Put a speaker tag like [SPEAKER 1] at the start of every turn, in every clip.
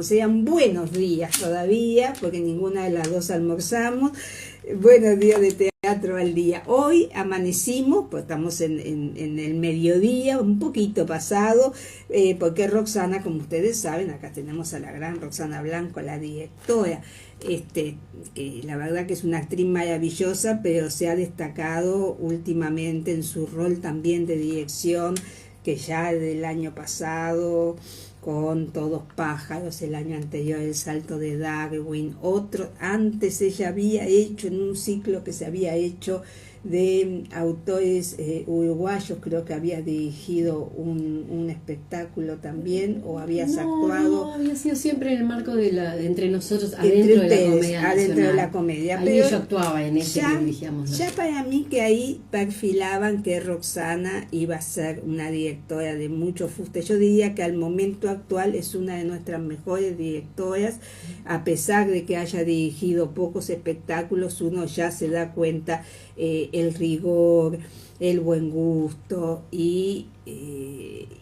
[SPEAKER 1] sean buenos días todavía, porque ninguna de las dos almorzamos. Buenos días de Teatro al Día. Hoy amanecimos, pues estamos en el mediodía, un poquito pasado, porque Roxana, como ustedes saben, acá tenemos a la gran Roxana Blanco, la directora, que la verdad que es una actriz maravillosa, pero se ha destacado últimamente en su rol también de dirección, que ya del año pasado, con Todos pájaros, el año anterior El salto de Darwin, otro, antes ella había hecho en un ciclo que se había hecho de autores uruguayos, creo que había dirigido un espectáculo también, o habías actuado.
[SPEAKER 2] No, había sido siempre en el marco de entre nosotros, adentro de la comedia
[SPEAKER 1] adentro de la comedia.
[SPEAKER 2] Ahí
[SPEAKER 1] pero
[SPEAKER 2] yo actuaba en ese que dirigíamos, ¿no?
[SPEAKER 1] Ya para mí que ahí perfilaban que Roxana iba a ser una directora de mucho fuste. Yo diría que al momento actual es una de nuestras mejores directoras, a pesar de que haya dirigido pocos espectáculos, uno ya se da cuenta el rigor, el buen gusto y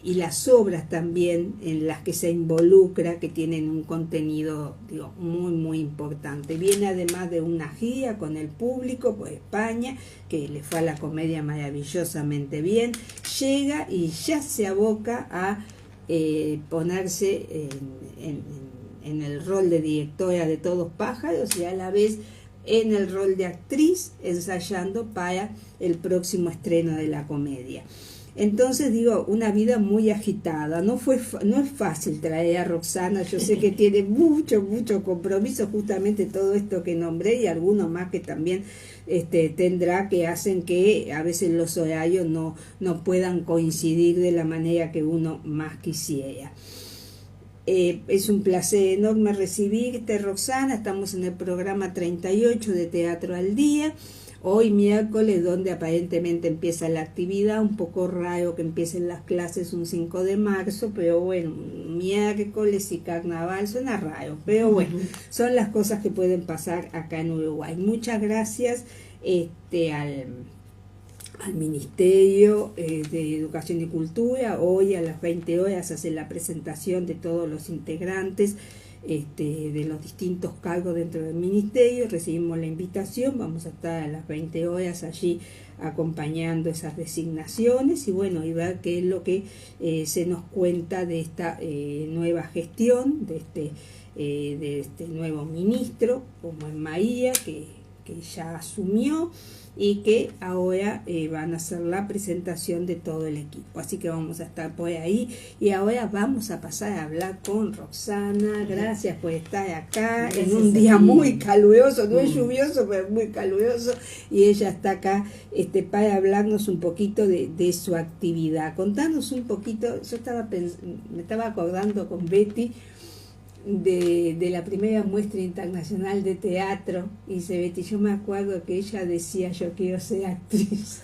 [SPEAKER 1] las obras también en las que se involucra, que tienen un contenido, digo, muy importante. Viene además de una gira con el público por España, que le fue a la comedia maravillosamente bien. Llega y ya se aboca a ponerse en el rol de directora de Todos pájaros, y a la vez en el rol de actriz, ensayando para el próximo estreno de la comedia. Entonces, digo, una vida muy agitada. No es fácil traer a Roxana. Yo sé que tiene mucho compromiso, justamente todo esto que nombré y algunos más que también tendrá, que hacen que a veces los horarios no puedan coincidir de la manera que uno más quisiera. Es un placer enorme recibirte, Roxana. Estamos en el programa 38 de Teatro al Día. Hoy miércoles, donde aparentemente empieza la actividad. Un poco raro que empiecen las clases un 5 de marzo, pero bueno, miércoles y carnaval suena raro, pero bueno, son las cosas que pueden pasar acá en Uruguay. Muchas gracias al Ministerio de Educación y Cultura. Hoy a las 20 horas hace la presentación de todos los integrantes de los distintos cargos dentro del Ministerio. Recibimos la invitación, vamos a estar a las 20 horas allí acompañando esas designaciones y bueno, y ver qué es lo que se nos cuenta de esta nueva gestión, de este nuevo ministro, como es María, que ya asumió, y que ahora van a hacer la presentación de todo el equipo. Así que vamos a estar por ahí, y ahora vamos a pasar a hablar con Roxana. Gracias por estar acá. Gracias, en un día muy caluroso, no es lluvioso, pero muy caluroso, y ella está acá para hablarnos un poquito de su actividad. Contanos un poquito. Yo me estaba acordando con Betty de la primera muestra internacional de teatro, y Betty, yo me acuerdo que ella decía: yo quiero ser actriz.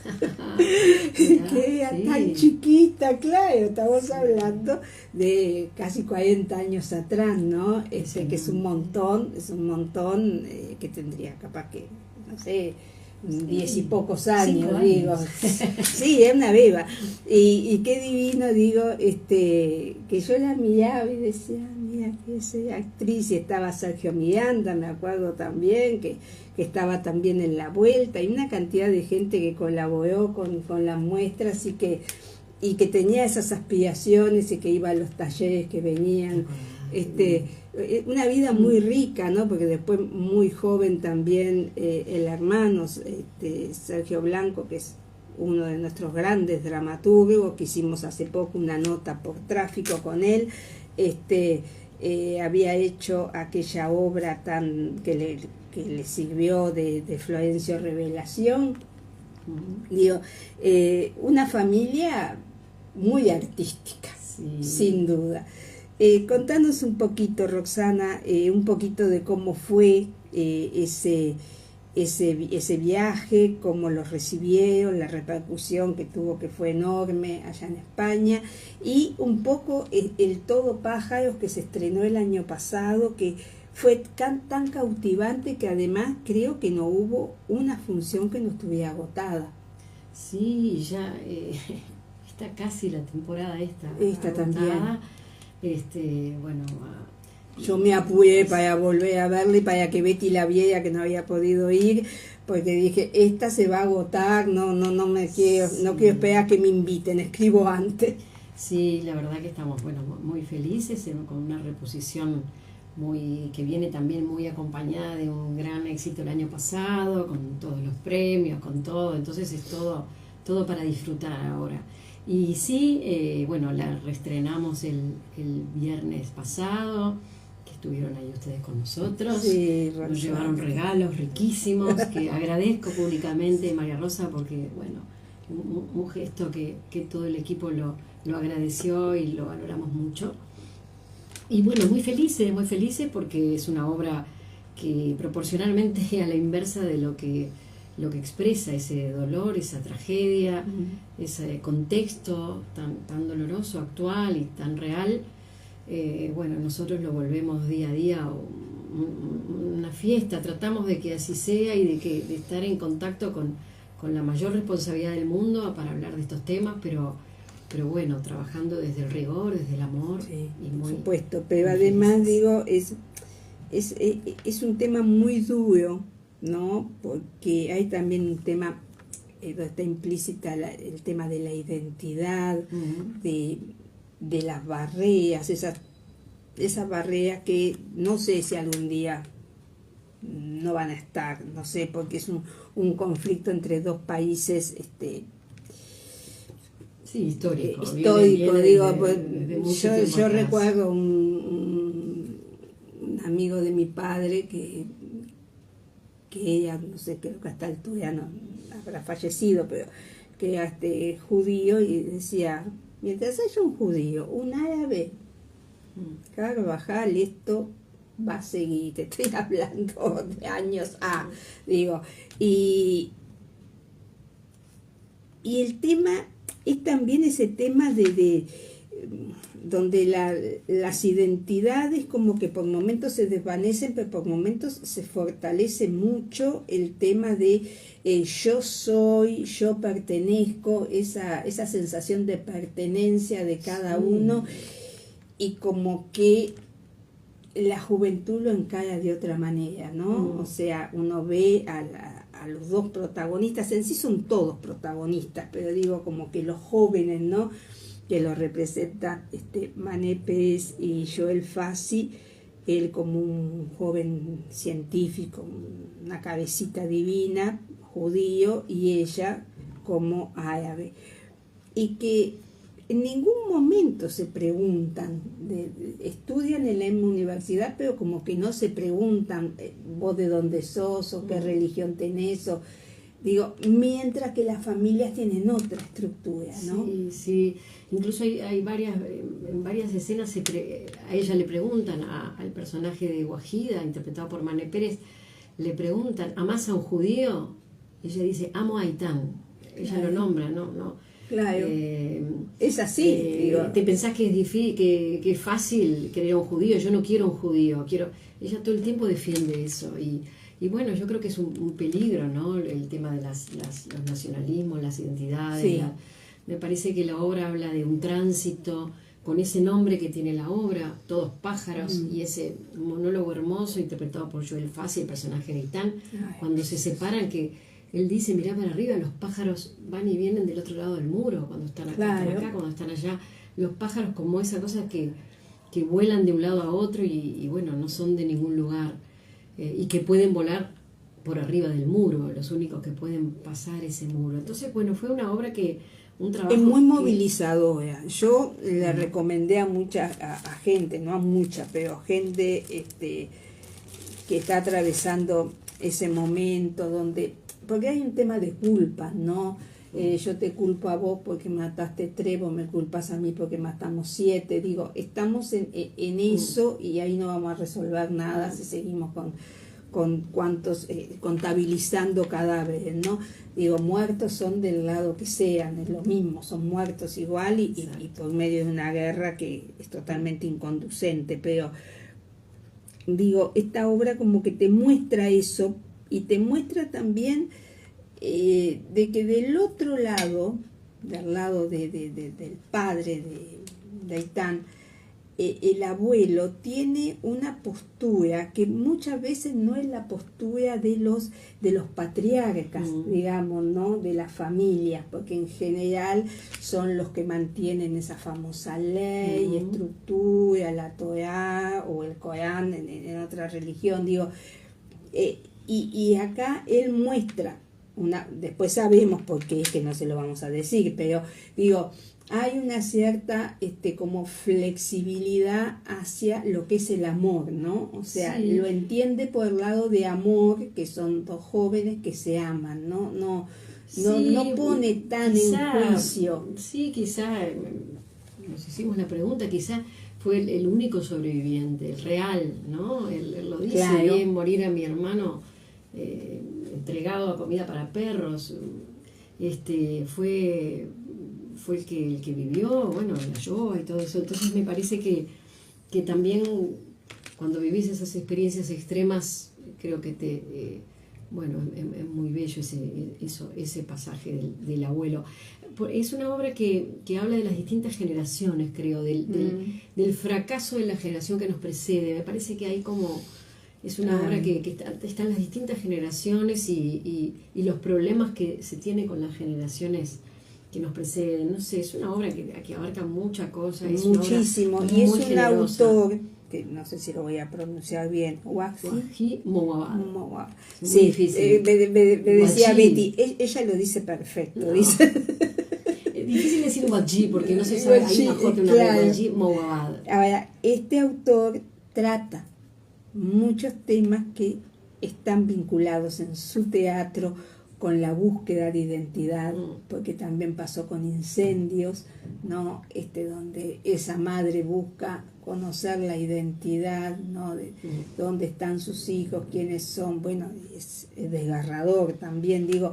[SPEAKER 1] Que era tan chiquita, claro, estamos hablando de casi 40 años atrás, ¿no? Que es un montón, que tendría capaz que, no sé, 10 y pocos años, digo. Sí, es una beba. Y qué divino, digo, que yo la miraba y decía: mira, que soy actriz. Y estaba Sergio Miranda, me acuerdo también, que estaba también en la vuelta, y una cantidad de gente que colaboró con la muestra, así que, y que tenía esas aspiraciones, y que iba a los talleres que venían. Una vida muy rica, ¿no? Porque después, muy joven también, el hermano Sergio Blanco, que es uno de nuestros grandes dramaturgos, que hicimos hace poco una nota por Tráfico con él, había hecho aquella obra que le sirvió de Florencio Revelación. Digo, una familia muy artística, sin duda. Contanos un poquito, Roxana, un poquito de cómo fue ese viaje, cómo lo recibieron, la repercusión que tuvo, que fue enorme allá en España, y un poco el Todo pájaros, que se estrenó el año pasado, que fue tan cautivante que además creo que no hubo una función que no estuviera agotada.
[SPEAKER 2] Sí, ya está casi la temporada esta
[SPEAKER 1] también.
[SPEAKER 2] Bueno,
[SPEAKER 1] Yo me apuré para volver a verla y para que Betty la viera, que no había podido ir, porque dije, esta se va a agotar, no quiero esperar a que me inviten, escribo antes.
[SPEAKER 2] Sí, la verdad que estamos, bueno, muy felices, con una reposición que viene también muy acompañada de un gran éxito el año pasado, con todos los premios, con todo, entonces es todo para disfrutar ahora. Y sí, bueno, la reestrenamos el viernes pasado, que estuvieron ahí ustedes con nosotros,
[SPEAKER 1] sí,
[SPEAKER 2] nos llevaron regalos riquísimos, que agradezco públicamente, María Rosa, porque, bueno, un gesto que todo el equipo lo agradeció y lo valoramos mucho. Y bueno, muy felices porque es una obra que proporcionalmente a la inversa de lo que expresa ese dolor, esa tragedia, ese contexto tan doloroso, actual y tan real, bueno, nosotros lo volvemos día a día una fiesta, tratamos de que así sea y de estar en contacto con la mayor responsabilidad del mundo para hablar de estos temas, pero bueno, trabajando desde el rigor, desde el amor.
[SPEAKER 1] Sí,
[SPEAKER 2] y
[SPEAKER 1] por supuesto, pero además digo, es un tema muy duro, ¿no? Porque hay también un tema donde está implícita el tema de la identidad, de las barreras, esas barreras que no sé si algún día no van a estar, no sé, porque es un conflicto entre dos países,
[SPEAKER 2] sí, histórico,
[SPEAKER 1] digo,
[SPEAKER 2] desde
[SPEAKER 1] yo recuerdo un amigo de mi padre que ella, no sé, creo que hasta el altura no habrá fallecido, pero que era judío, y decía, mientras haya un judío, un árabe, Carvajal, esto va a seguir, te estoy hablando de años digo, y el tema es también ese tema de donde las identidades como que por momentos se desvanecen, pero por momentos se fortalece mucho el tema de yo soy, yo pertenezco, esa sensación de pertenencia de cada uno, y como que la juventud lo encara de otra manera, ¿no? O sea, uno ve a los dos protagonistas, en sí son todos protagonistas, pero digo como que los jóvenes, ¿no?, que lo representan Mané Pérez y Joel Fassi, él como un joven científico, una cabecita divina, judío, y ella como árabe, y que en ningún momento se preguntan, estudian en la misma universidad, pero como que no se preguntan vos de dónde sos o qué religión tenés, o digo, mientras que las familias tienen otra estructura, ¿no?
[SPEAKER 2] Sí, incluso hay en varias escenas a ella le preguntan, al personaje de Wajida, interpretado por Mané Pérez, le preguntan, ¿amás a un judío? Y ella dice, amo a Aitán. Ella lo nombra, ¿no?
[SPEAKER 1] Claro, es así. Digo.
[SPEAKER 2] ¿Te pensás que es difícil, que es fácil querer a un judío? Yo no quiero un judío, ella todo el tiempo defiende eso, y bueno, yo creo que es un peligro, ¿no?, el tema de los nacionalismos, las identidades.
[SPEAKER 1] Sí.
[SPEAKER 2] Me parece que la obra habla de un tránsito con ese nombre que tiene la obra, Todos pájaros, y ese monólogo hermoso interpretado por Joel Fassi, el personaje de Aitán, cuando se separan, que él dice, mirá para arriba, los pájaros van y vienen del otro lado del muro, cuando están acá, cuando están allá. Los pájaros como esa cosa que vuelan de un lado a otro y bueno, no son de ningún lugar, y que pueden volar por arriba del muro, los únicos que pueden pasar ese muro. Entonces, bueno, fue una obra un trabajo
[SPEAKER 1] es muy movilizadora. Yo le recomendé a gente, no a mucha, pero gente que está atravesando ese momento donde, porque hay un tema de culpa, ¿no? Yo te culpo a vos porque mataste 3, vos me culpas a mí porque matamos 7. Digo, estamos en eso, y ahí no vamos a resolver nada si seguimos con cuántos, contabilizando cadáveres, ¿no? Digo, muertos son del lado que sean, es lo mismo, son muertos igual, y por medio de una guerra que es totalmente inconducente, pero digo, esta obra como que te muestra eso, y te muestra también de que del otro lado, del lado del padre de Aitán, el abuelo tiene una postura que muchas veces no es la postura de los patriarcas, digamos, ¿no? De las familias, porque en general son los que mantienen esa famosa ley, estructura, la Torá o el Corán en otra religión, digo, y acá él muestra después sabemos por qué, es que no se lo vamos a decir, pero digo, hay una cierta como flexibilidad hacia lo que es el amor, ¿no? O sea, sí, lo entiende por el lado de amor, que son dos jóvenes que se aman, ¿no? No pone tan quizá, en juicio.
[SPEAKER 2] Sí, quizá, nos hicimos la pregunta, quizá fue el único sobreviviente, el real, ¿no? Él lo dice, claro. Vi morir a mi hermano entregado a comida para perros, fue el que vivió, bueno, la yoga y todo eso. Entonces me parece que también cuando vivís esas experiencias extremas, creo que es muy bello ese pasaje del abuelo. Es una obra que habla de las distintas generaciones, creo, del fracaso de la generación que nos precede. Me parece que hay como... Es una obra que está en las distintas generaciones y los problemas que se tienen con las generaciones que nos preceden. No sé, es una obra que abarca muchas cosas.
[SPEAKER 1] Muchísimo. Y es un autor, que no sé si lo voy a pronunciar bien,
[SPEAKER 2] Wahi Mouawad.
[SPEAKER 1] Sí, difícil. Me decía Betty, ella lo dice perfecto. No. Dice.
[SPEAKER 2] Es difícil decir Wahi porque no se sabe, hay una J, una claro. Wahi Mouawad.
[SPEAKER 1] Ahora, este autor trata muchos temas que están vinculados en su teatro con la búsqueda de identidad, porque también pasó con Incendios, ¿no? Donde esa madre busca conocer la identidad, ¿no? De dónde están sus hijos, quiénes son. Bueno, es desgarrador también, digo,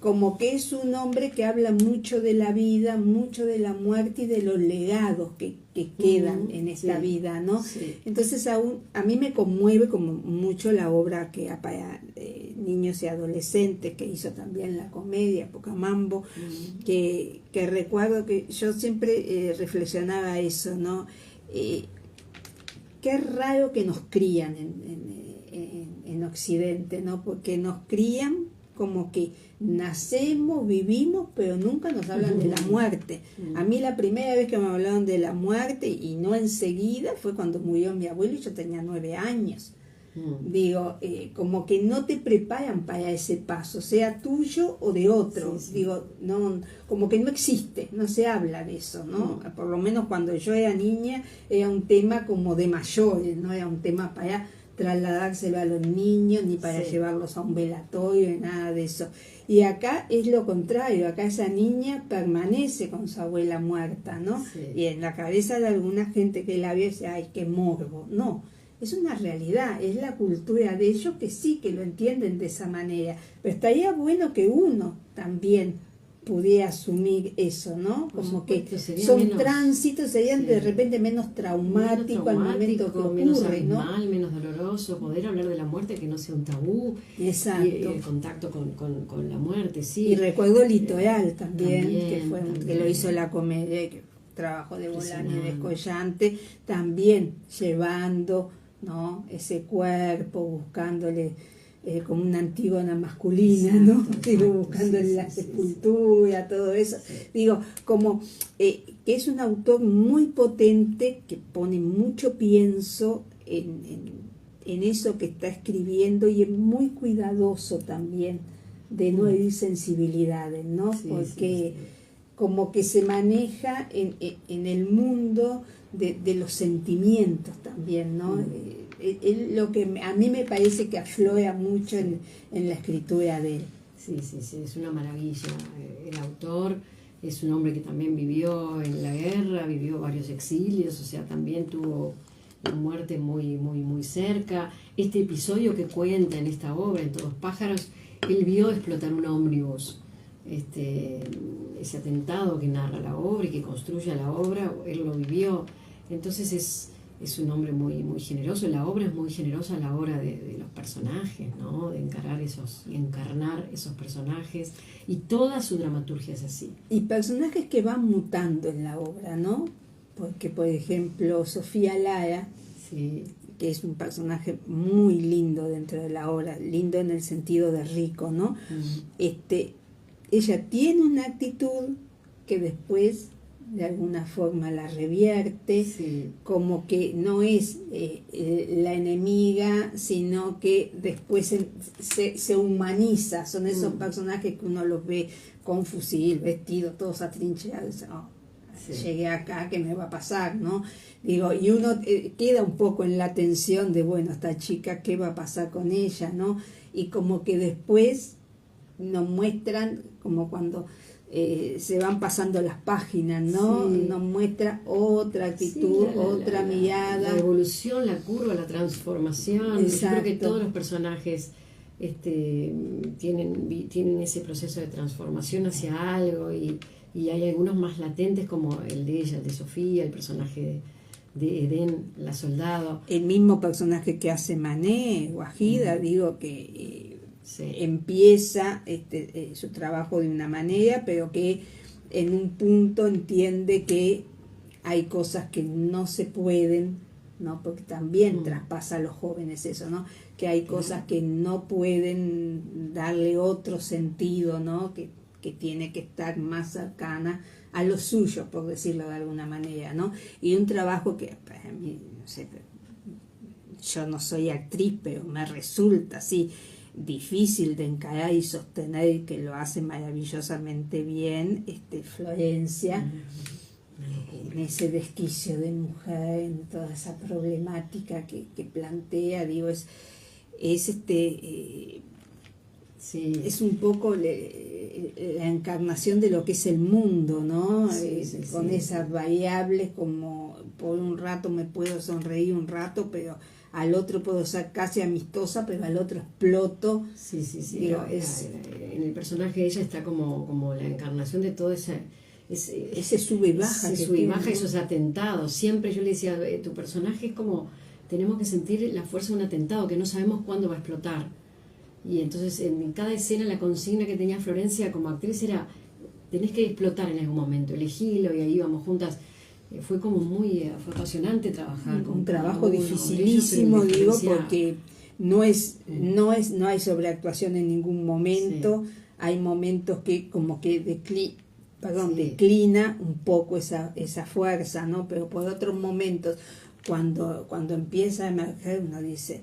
[SPEAKER 1] como que es un hombre que habla mucho de la vida, mucho de la muerte y de los legados que quedan en esta vida, ¿no? Sí. Entonces a mí me conmueve como mucho la obra que para niños y adolescentes, que hizo también la comedia Pocamambo, que recuerdo que yo siempre reflexionaba eso, ¿no? Qué raro que nos crían en Occidente, ¿no? Porque nos crían como que nacemos, vivimos, pero nunca nos hablan de la muerte. A mí la primera vez que me hablaron de la muerte, y no enseguida, fue cuando murió mi abuelo y yo tenía 9 años. Digo, como que no te preparan para ese paso, sea tuyo o de otro. Sí, sí. Digo, no, como que no existe, no se habla de eso, ¿no? Por lo menos cuando yo era niña era un tema como de mayores, no era un tema para trasladárselo a los niños, ni para llevarlos a un velatorio, ni nada de eso. Y acá es lo contrario, acá esa niña permanece con su abuela muerta, ¿no? Sí. Y en la cabeza de alguna gente que la ve dice, ay, qué morbo. No, es una realidad, es la cultura de ellos que sí, que lo entienden de esa manera. Pero estaría bueno que uno también pudiera asumir eso, ¿no? Como que son tránsitos, serían de repente menos traumático al momento que ocurre,
[SPEAKER 2] ¿no? Menos doloroso, poder hablar de la muerte, que no sea un tabú.
[SPEAKER 1] Exacto.
[SPEAKER 2] Y el contacto con la muerte, sí.
[SPEAKER 1] Y recuerdo Litoral también, que lo hizo la comedia, que trabajo de Bolani y de Escollante, también llevando, ¿no? Ese cuerpo, buscándole como una Antígona masculina, ¿no? Digo, buscándole la sepultura, todo eso. Sí. Digo, como que es un autor muy potente, que pone mucho pienso en eso que está escribiendo, y es muy cuidadoso también de no herir sensibilidades, ¿no? Porque como que se maneja en el mundo de los sentimientos también, ¿no? Lo que a mí me parece que aflora mucho en la escritura de él.
[SPEAKER 2] Sí, es una maravilla. El autor es un hombre que también vivió en la guerra, vivió varios exilios, o sea, también tuvo una muerte muy, muy, muy cerca. Este episodio que cuenta en esta obra, En Todos Pájaros, él vio explotar un ómnibus. Ese atentado que narra la obra y que construye la obra, él lo vivió. Entonces es un hombre muy, muy generoso. La obra es muy generosa a la hora de los personajes, ¿no? De encarnar esos personajes, y toda su dramaturgia es así.
[SPEAKER 1] Y personajes que van mutando en la obra, ¿no? porque por ejemplo Sofía Lara,
[SPEAKER 2] Sí.
[SPEAKER 1] que es un personaje muy lindo dentro de la obra, lindo en el sentido de rico, ¿no? Ella tiene una actitud que después de alguna forma la revierte,
[SPEAKER 2] Sí.
[SPEAKER 1] como que no es la enemiga, sino que después se humaniza. Son esos personajes que uno los ve con fusil, vestidos, todos atrincherados. Oh,
[SPEAKER 2] Sí.
[SPEAKER 1] llegué acá, ¿qué me va a pasar? ¿No? Digo, y uno queda un poco en la tensión de, bueno, esta chica, ¿qué va a pasar con ella? ¿No? Y como que después nos muestran, como cuando se van pasando las páginas, ¿no?
[SPEAKER 2] Sí.
[SPEAKER 1] Nos muestra otra actitud,
[SPEAKER 2] Sí,
[SPEAKER 1] otra mirada.
[SPEAKER 2] La evolución, la curva, la transformación.
[SPEAKER 1] Exacto.
[SPEAKER 2] Yo creo que todos los personajes tienen ese proceso de transformación hacia algo y hay algunos más latentes como el de ella, el de Sofía, el personaje de Edén, la soldado.
[SPEAKER 1] El mismo personaje que hace Mané, Guajida, digo que
[SPEAKER 2] Sí.
[SPEAKER 1] empieza su trabajo de una manera, pero que en un punto entiende que hay cosas que no se pueden, ¿no? Porque también traspasa a los jóvenes eso, ¿no? Que hay cosas que no pueden darle otro sentido, ¿no? Que tiene que estar más cercana a lo suyo, por decirlo de alguna manera, ¿no? Y un trabajo que para mí, no sé, yo no soy actriz, pero me resulta así difícil de encarar y sostener, que lo hace maravillosamente bien Florencia, en ese desquicio de mujer, en toda esa problemática que plantea, digo,
[SPEAKER 2] Sí.
[SPEAKER 1] es un poco la encarnación de lo que es el mundo, ¿no? Con esas variables, como por un rato me puedo sonreír un rato, pero al otro puedo ser casi amistosa, pero al otro exploto.
[SPEAKER 2] Sí.
[SPEAKER 1] Digo,
[SPEAKER 2] en el personaje de ella está como la encarnación de todo ese
[SPEAKER 1] sube y baja.
[SPEAKER 2] Ese sube y baja, esos atentados. Siempre yo le decía, tu personaje es como, tenemos que sentir la fuerza de un atentado, que no sabemos cuándo va a explotar. Y entonces en cada escena la consigna que tenía Florencia como actriz era, tenés que explotar en algún momento, elegilo, y ahí íbamos juntas. Fue como fue apasionante trabajar con
[SPEAKER 1] un trabajo
[SPEAKER 2] uno,
[SPEAKER 1] dificilísimo, digo, porque no hay sobreactuación en ningún momento. Hay momentos que como que declina un poco esa fuerza, ¿no? Pero por otros momentos, cuando empieza a emerger, uno dice,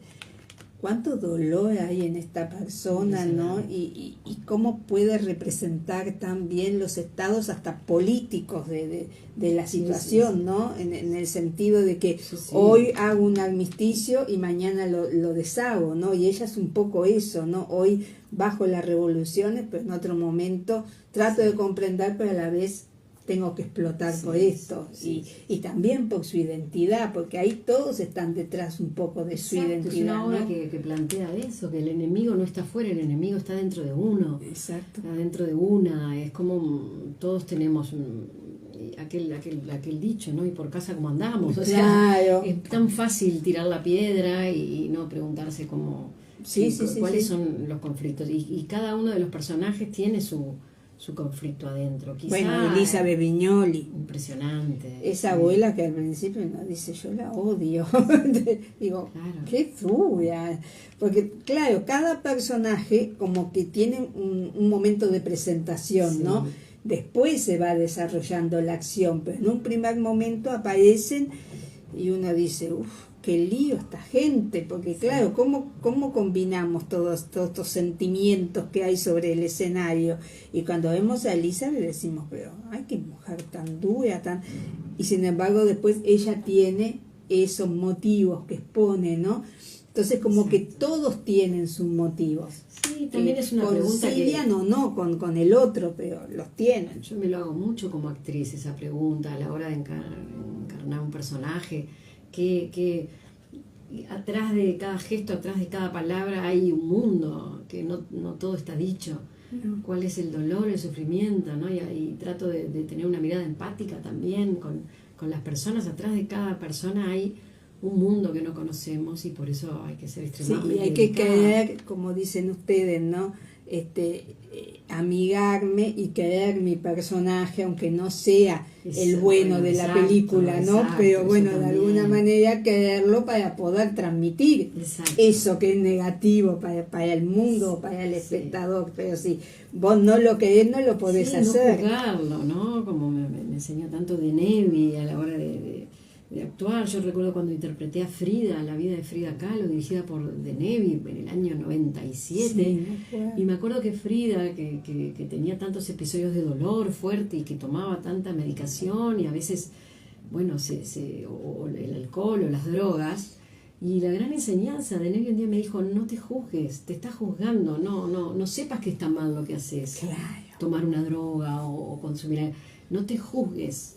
[SPEAKER 1] cuánto dolor hay en esta persona, ¿no? Y cómo puede representar también los estados hasta políticos de la situación, ¿no? En el sentido de que hoy hago un armisticio y mañana lo deshago, ¿no? Y ella es un poco eso, ¿no? Hoy bajo las revoluciones, pero en otro momento trato de comprender, pero a la vez tengo que explotar por esto, y también por su identidad, porque ahí todos están detrás un poco de su identidad.
[SPEAKER 2] Es una obra,
[SPEAKER 1] ¿no?
[SPEAKER 2] que plantea eso, que el enemigo no está afuera, el enemigo está dentro de uno.
[SPEAKER 1] Exacto.
[SPEAKER 2] Está dentro de una, es como todos tenemos aquel dicho, ¿no? Y por casa como andamos, o
[SPEAKER 1] claro.
[SPEAKER 2] sea, es tan fácil tirar la piedra y no preguntarse cuáles son los conflictos, y cada uno de los personajes tiene su conflicto adentro. Quizá,
[SPEAKER 1] bueno, Elizabeth Viñoli,
[SPEAKER 2] impresionante.
[SPEAKER 1] esa abuela que al principio no dice, yo la odio. Digo,
[SPEAKER 2] claro.
[SPEAKER 1] qué dura. Porque claro, cada personaje como que tiene un momento de presentación, ¿no? Después se va desarrollando la acción, pero en un primer momento aparecen y uno dice, qué lío esta gente, porque claro, ¿cómo combinamos todos estos sentimientos que hay sobre el escenario? Y cuando vemos a Elizabeth decimos, pero ay, qué mujer tan dura, y sin embargo después ella tiene esos motivos que expone, ¿no? Entonces como que todos tienen sus motivos.
[SPEAKER 2] Sí, también es una pregunta que
[SPEAKER 1] concilian o no con el otro, pero los tienen.
[SPEAKER 2] Yo me lo hago mucho como actriz, esa pregunta, a la hora de encarnar un personaje, que atrás de cada gesto, atrás de cada palabra hay un mundo, que no todo está dicho. ¿Cuál es el dolor, el sufrimiento? ¿No? Y trato de tener una mirada empática también con las personas. Atrás de cada persona hay un mundo que no conocemos, y por eso hay que ser extremadamente
[SPEAKER 1] y hay que creer, como dicen ustedes, ¿no? amigarme y querer mi personaje, aunque no sea el
[SPEAKER 2] Eso,
[SPEAKER 1] bueno de la
[SPEAKER 2] exacto,
[SPEAKER 1] película, ¿no?
[SPEAKER 2] exacto,
[SPEAKER 1] Pero
[SPEAKER 2] eso
[SPEAKER 1] bueno, de
[SPEAKER 2] también.
[SPEAKER 1] alguna manera quererlo para poder transmitir
[SPEAKER 2] Exacto.
[SPEAKER 1] eso que es negativo para el mundo, para el
[SPEAKER 2] Sí.
[SPEAKER 1] espectador. Pero si vos no lo querés, no lo podés
[SPEAKER 2] Sí,
[SPEAKER 1] hacer.
[SPEAKER 2] no juzgarlo, ¿no? Como me enseñó tanto de Nevi a la hora de actuar. Yo recuerdo cuando interpreté a Frida, La vida de Frida Kahlo, dirigida por Denevi en el año 97.
[SPEAKER 1] Sí, me acuerdo.
[SPEAKER 2] Y me acuerdo que Frida, que tenía tantos episodios de dolor fuerte y que tomaba tanta medicación y a veces, bueno, o el alcohol o las drogas. Y la gran enseñanza de Nevi un día me dijo, no te juzgues, te estás juzgando, no sepas que está mal lo que haces.
[SPEAKER 1] Claro.
[SPEAKER 2] Tomar una droga o consumir, no te juzgues.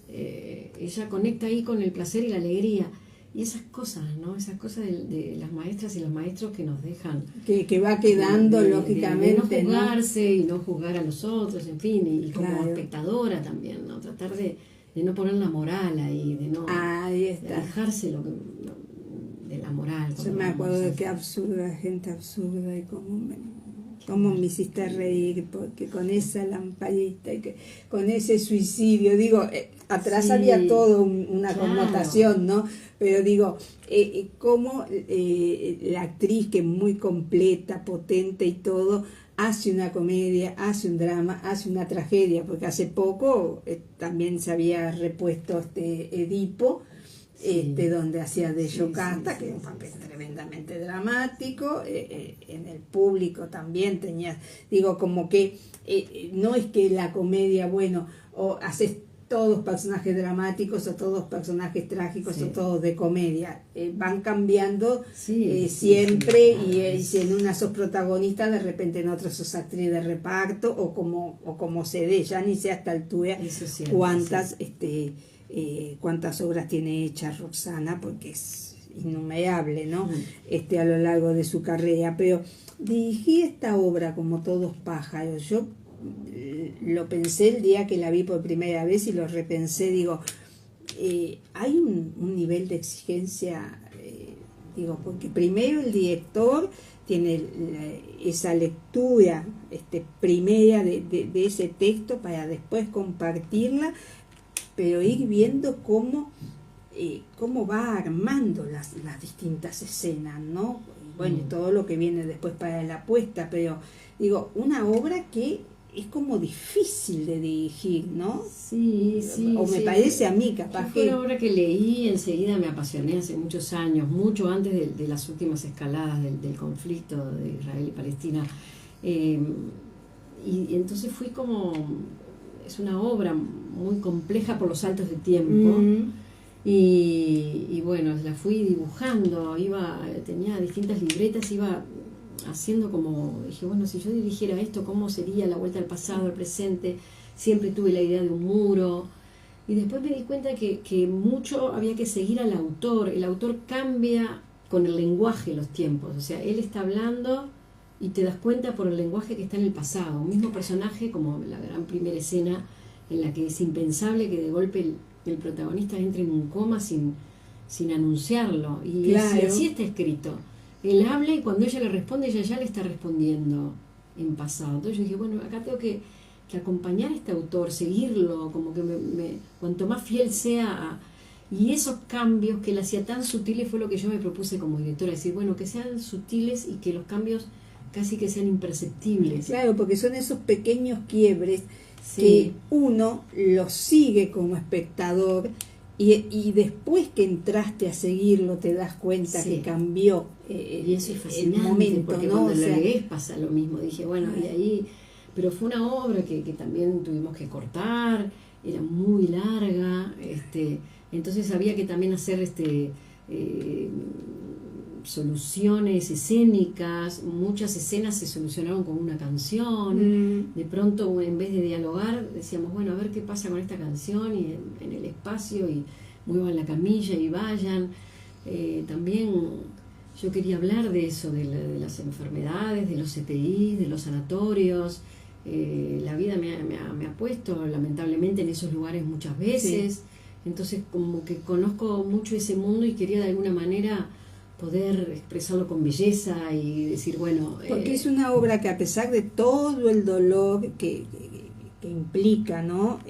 [SPEAKER 2] Ella conecta ahí con el placer y la alegría. Y esas cosas, ¿no? Esas cosas de las maestras y los maestros que nos dejan.
[SPEAKER 1] Que va quedando, lógicamente,
[SPEAKER 2] de no juzgarse y no juzgar a los otros, en fin, y como
[SPEAKER 1] Claro.
[SPEAKER 2] espectadora también, ¿no? Tratar de no poner la moral ahí, de no
[SPEAKER 1] Ahí
[SPEAKER 2] de
[SPEAKER 1] está.
[SPEAKER 2] alejarse de la moral.
[SPEAKER 1] Yo me acuerdo de qué absurda, gente absurda, y cómo me hiciste reír, porque con esa lamparita, y con ese suicidio, digo, atrás
[SPEAKER 2] Sí,
[SPEAKER 1] había todo una
[SPEAKER 2] claro.
[SPEAKER 1] connotación, ¿no? Pero digo, cómo la actriz, que es muy completa, potente y todo, hace una comedia, hace un drama, hace una tragedia, porque hace poco también se había repuesto Edipo,
[SPEAKER 2] Sí.
[SPEAKER 1] Donde hacía de
[SPEAKER 2] Sí,
[SPEAKER 1] Yocasta,
[SPEAKER 2] sí,
[SPEAKER 1] que es un
[SPEAKER 2] sí,
[SPEAKER 1] papel
[SPEAKER 2] sí.
[SPEAKER 1] tremendamente dramático. En el público también tenía, digo, como que no es que la comedia, bueno, o haces todos personajes dramáticos o todos personajes trágicos
[SPEAKER 2] Sí.
[SPEAKER 1] o todos de comedia, van cambiando
[SPEAKER 2] Sí,
[SPEAKER 1] siempre,
[SPEAKER 2] sí,
[SPEAKER 1] y si en una sos protagonista, de repente en otra sos actriz de reparto, o como se dé, ya ni sé a esta altura
[SPEAKER 2] Eso es cierto,
[SPEAKER 1] cuántas
[SPEAKER 2] sí.
[SPEAKER 1] cuántas obras tiene hechas Roxana, porque es innumerable, ¿no?
[SPEAKER 2] Mm.
[SPEAKER 1] A lo largo de su carrera. Pero dirigí esta obra como Todos pájaros. Yo lo pensé el día que la vi por primera vez y lo repensé, digo, hay un nivel de exigencia, digo, porque primero el director tiene esa lectura primera de ese texto para después compartirla, pero ir viendo cómo va armando las distintas escenas, ¿no? Bueno, y todo lo que viene después para la puesta, pero digo, una obra que es como difícil de dirigir, ¿no?
[SPEAKER 2] Sí, sí.
[SPEAKER 1] O me
[SPEAKER 2] sí.
[SPEAKER 1] parece a mí, capaz
[SPEAKER 2] Fue
[SPEAKER 1] que...
[SPEAKER 2] una obra que leí, enseguida me apasioné hace muchos años, mucho antes de las últimas escaladas del conflicto de Israel y Palestina. Y entonces fui como... Es una obra muy compleja por los saltos de tiempo. Y bueno, la fui dibujando, tenía distintas libretas, iba haciendo como, dije, bueno, si yo dirigiera esto, ¿cómo sería la vuelta al pasado, al presente? Siempre tuve la idea de un muro. Y después me di cuenta que mucho había que seguir al autor. El autor cambia con el lenguaje los tiempos. O sea, él está hablando y te das cuenta por el lenguaje que está en el pasado. Un mismo personaje, como la gran primera escena en la que es impensable que de golpe el protagonista entre en un coma sin anunciarlo. Y
[SPEAKER 1] Claro.
[SPEAKER 2] así está escrito. Él habla y cuando ella le responde, ella ya le está respondiendo en pasado. Entonces yo dije, bueno, acá tengo que acompañar a este autor, seguirlo, como que cuanto más fiel sea y esos cambios que él hacía tan sutiles fue lo que yo me propuse como directora, decir, bueno, que sean sutiles y que los cambios casi que sean imperceptibles.
[SPEAKER 1] Claro, porque son esos pequeños quiebres
[SPEAKER 2] Sí.
[SPEAKER 1] que uno los sigue como espectador y después que entraste a seguirlo te das cuenta
[SPEAKER 2] Sí.
[SPEAKER 1] que cambió
[SPEAKER 2] Y eso es
[SPEAKER 1] el
[SPEAKER 2] fascinante,
[SPEAKER 1] momento,
[SPEAKER 2] porque
[SPEAKER 1] ¿no?
[SPEAKER 2] cuando
[SPEAKER 1] O
[SPEAKER 2] lo
[SPEAKER 1] sea,
[SPEAKER 2] lees pasa lo mismo. Dije, bueno, y ahí... Pero fue una obra que también tuvimos que cortar, era muy larga, entonces había que también hacer soluciones escénicas, muchas escenas se solucionaron con una canción, de pronto en vez de dialogar decíamos, bueno, a ver qué pasa con esta canción y en el espacio y muevan la camilla y vayan. También yo quería hablar de eso, de las enfermedades, de los CTI, de los sanatorios. La vida me ha puesto lamentablemente en esos lugares muchas veces, entonces como que conozco mucho ese mundo y quería de alguna manera poder expresarlo con belleza y decir, bueno...
[SPEAKER 1] Porque es una obra que, a pesar de todo el dolor que implica, ¿no?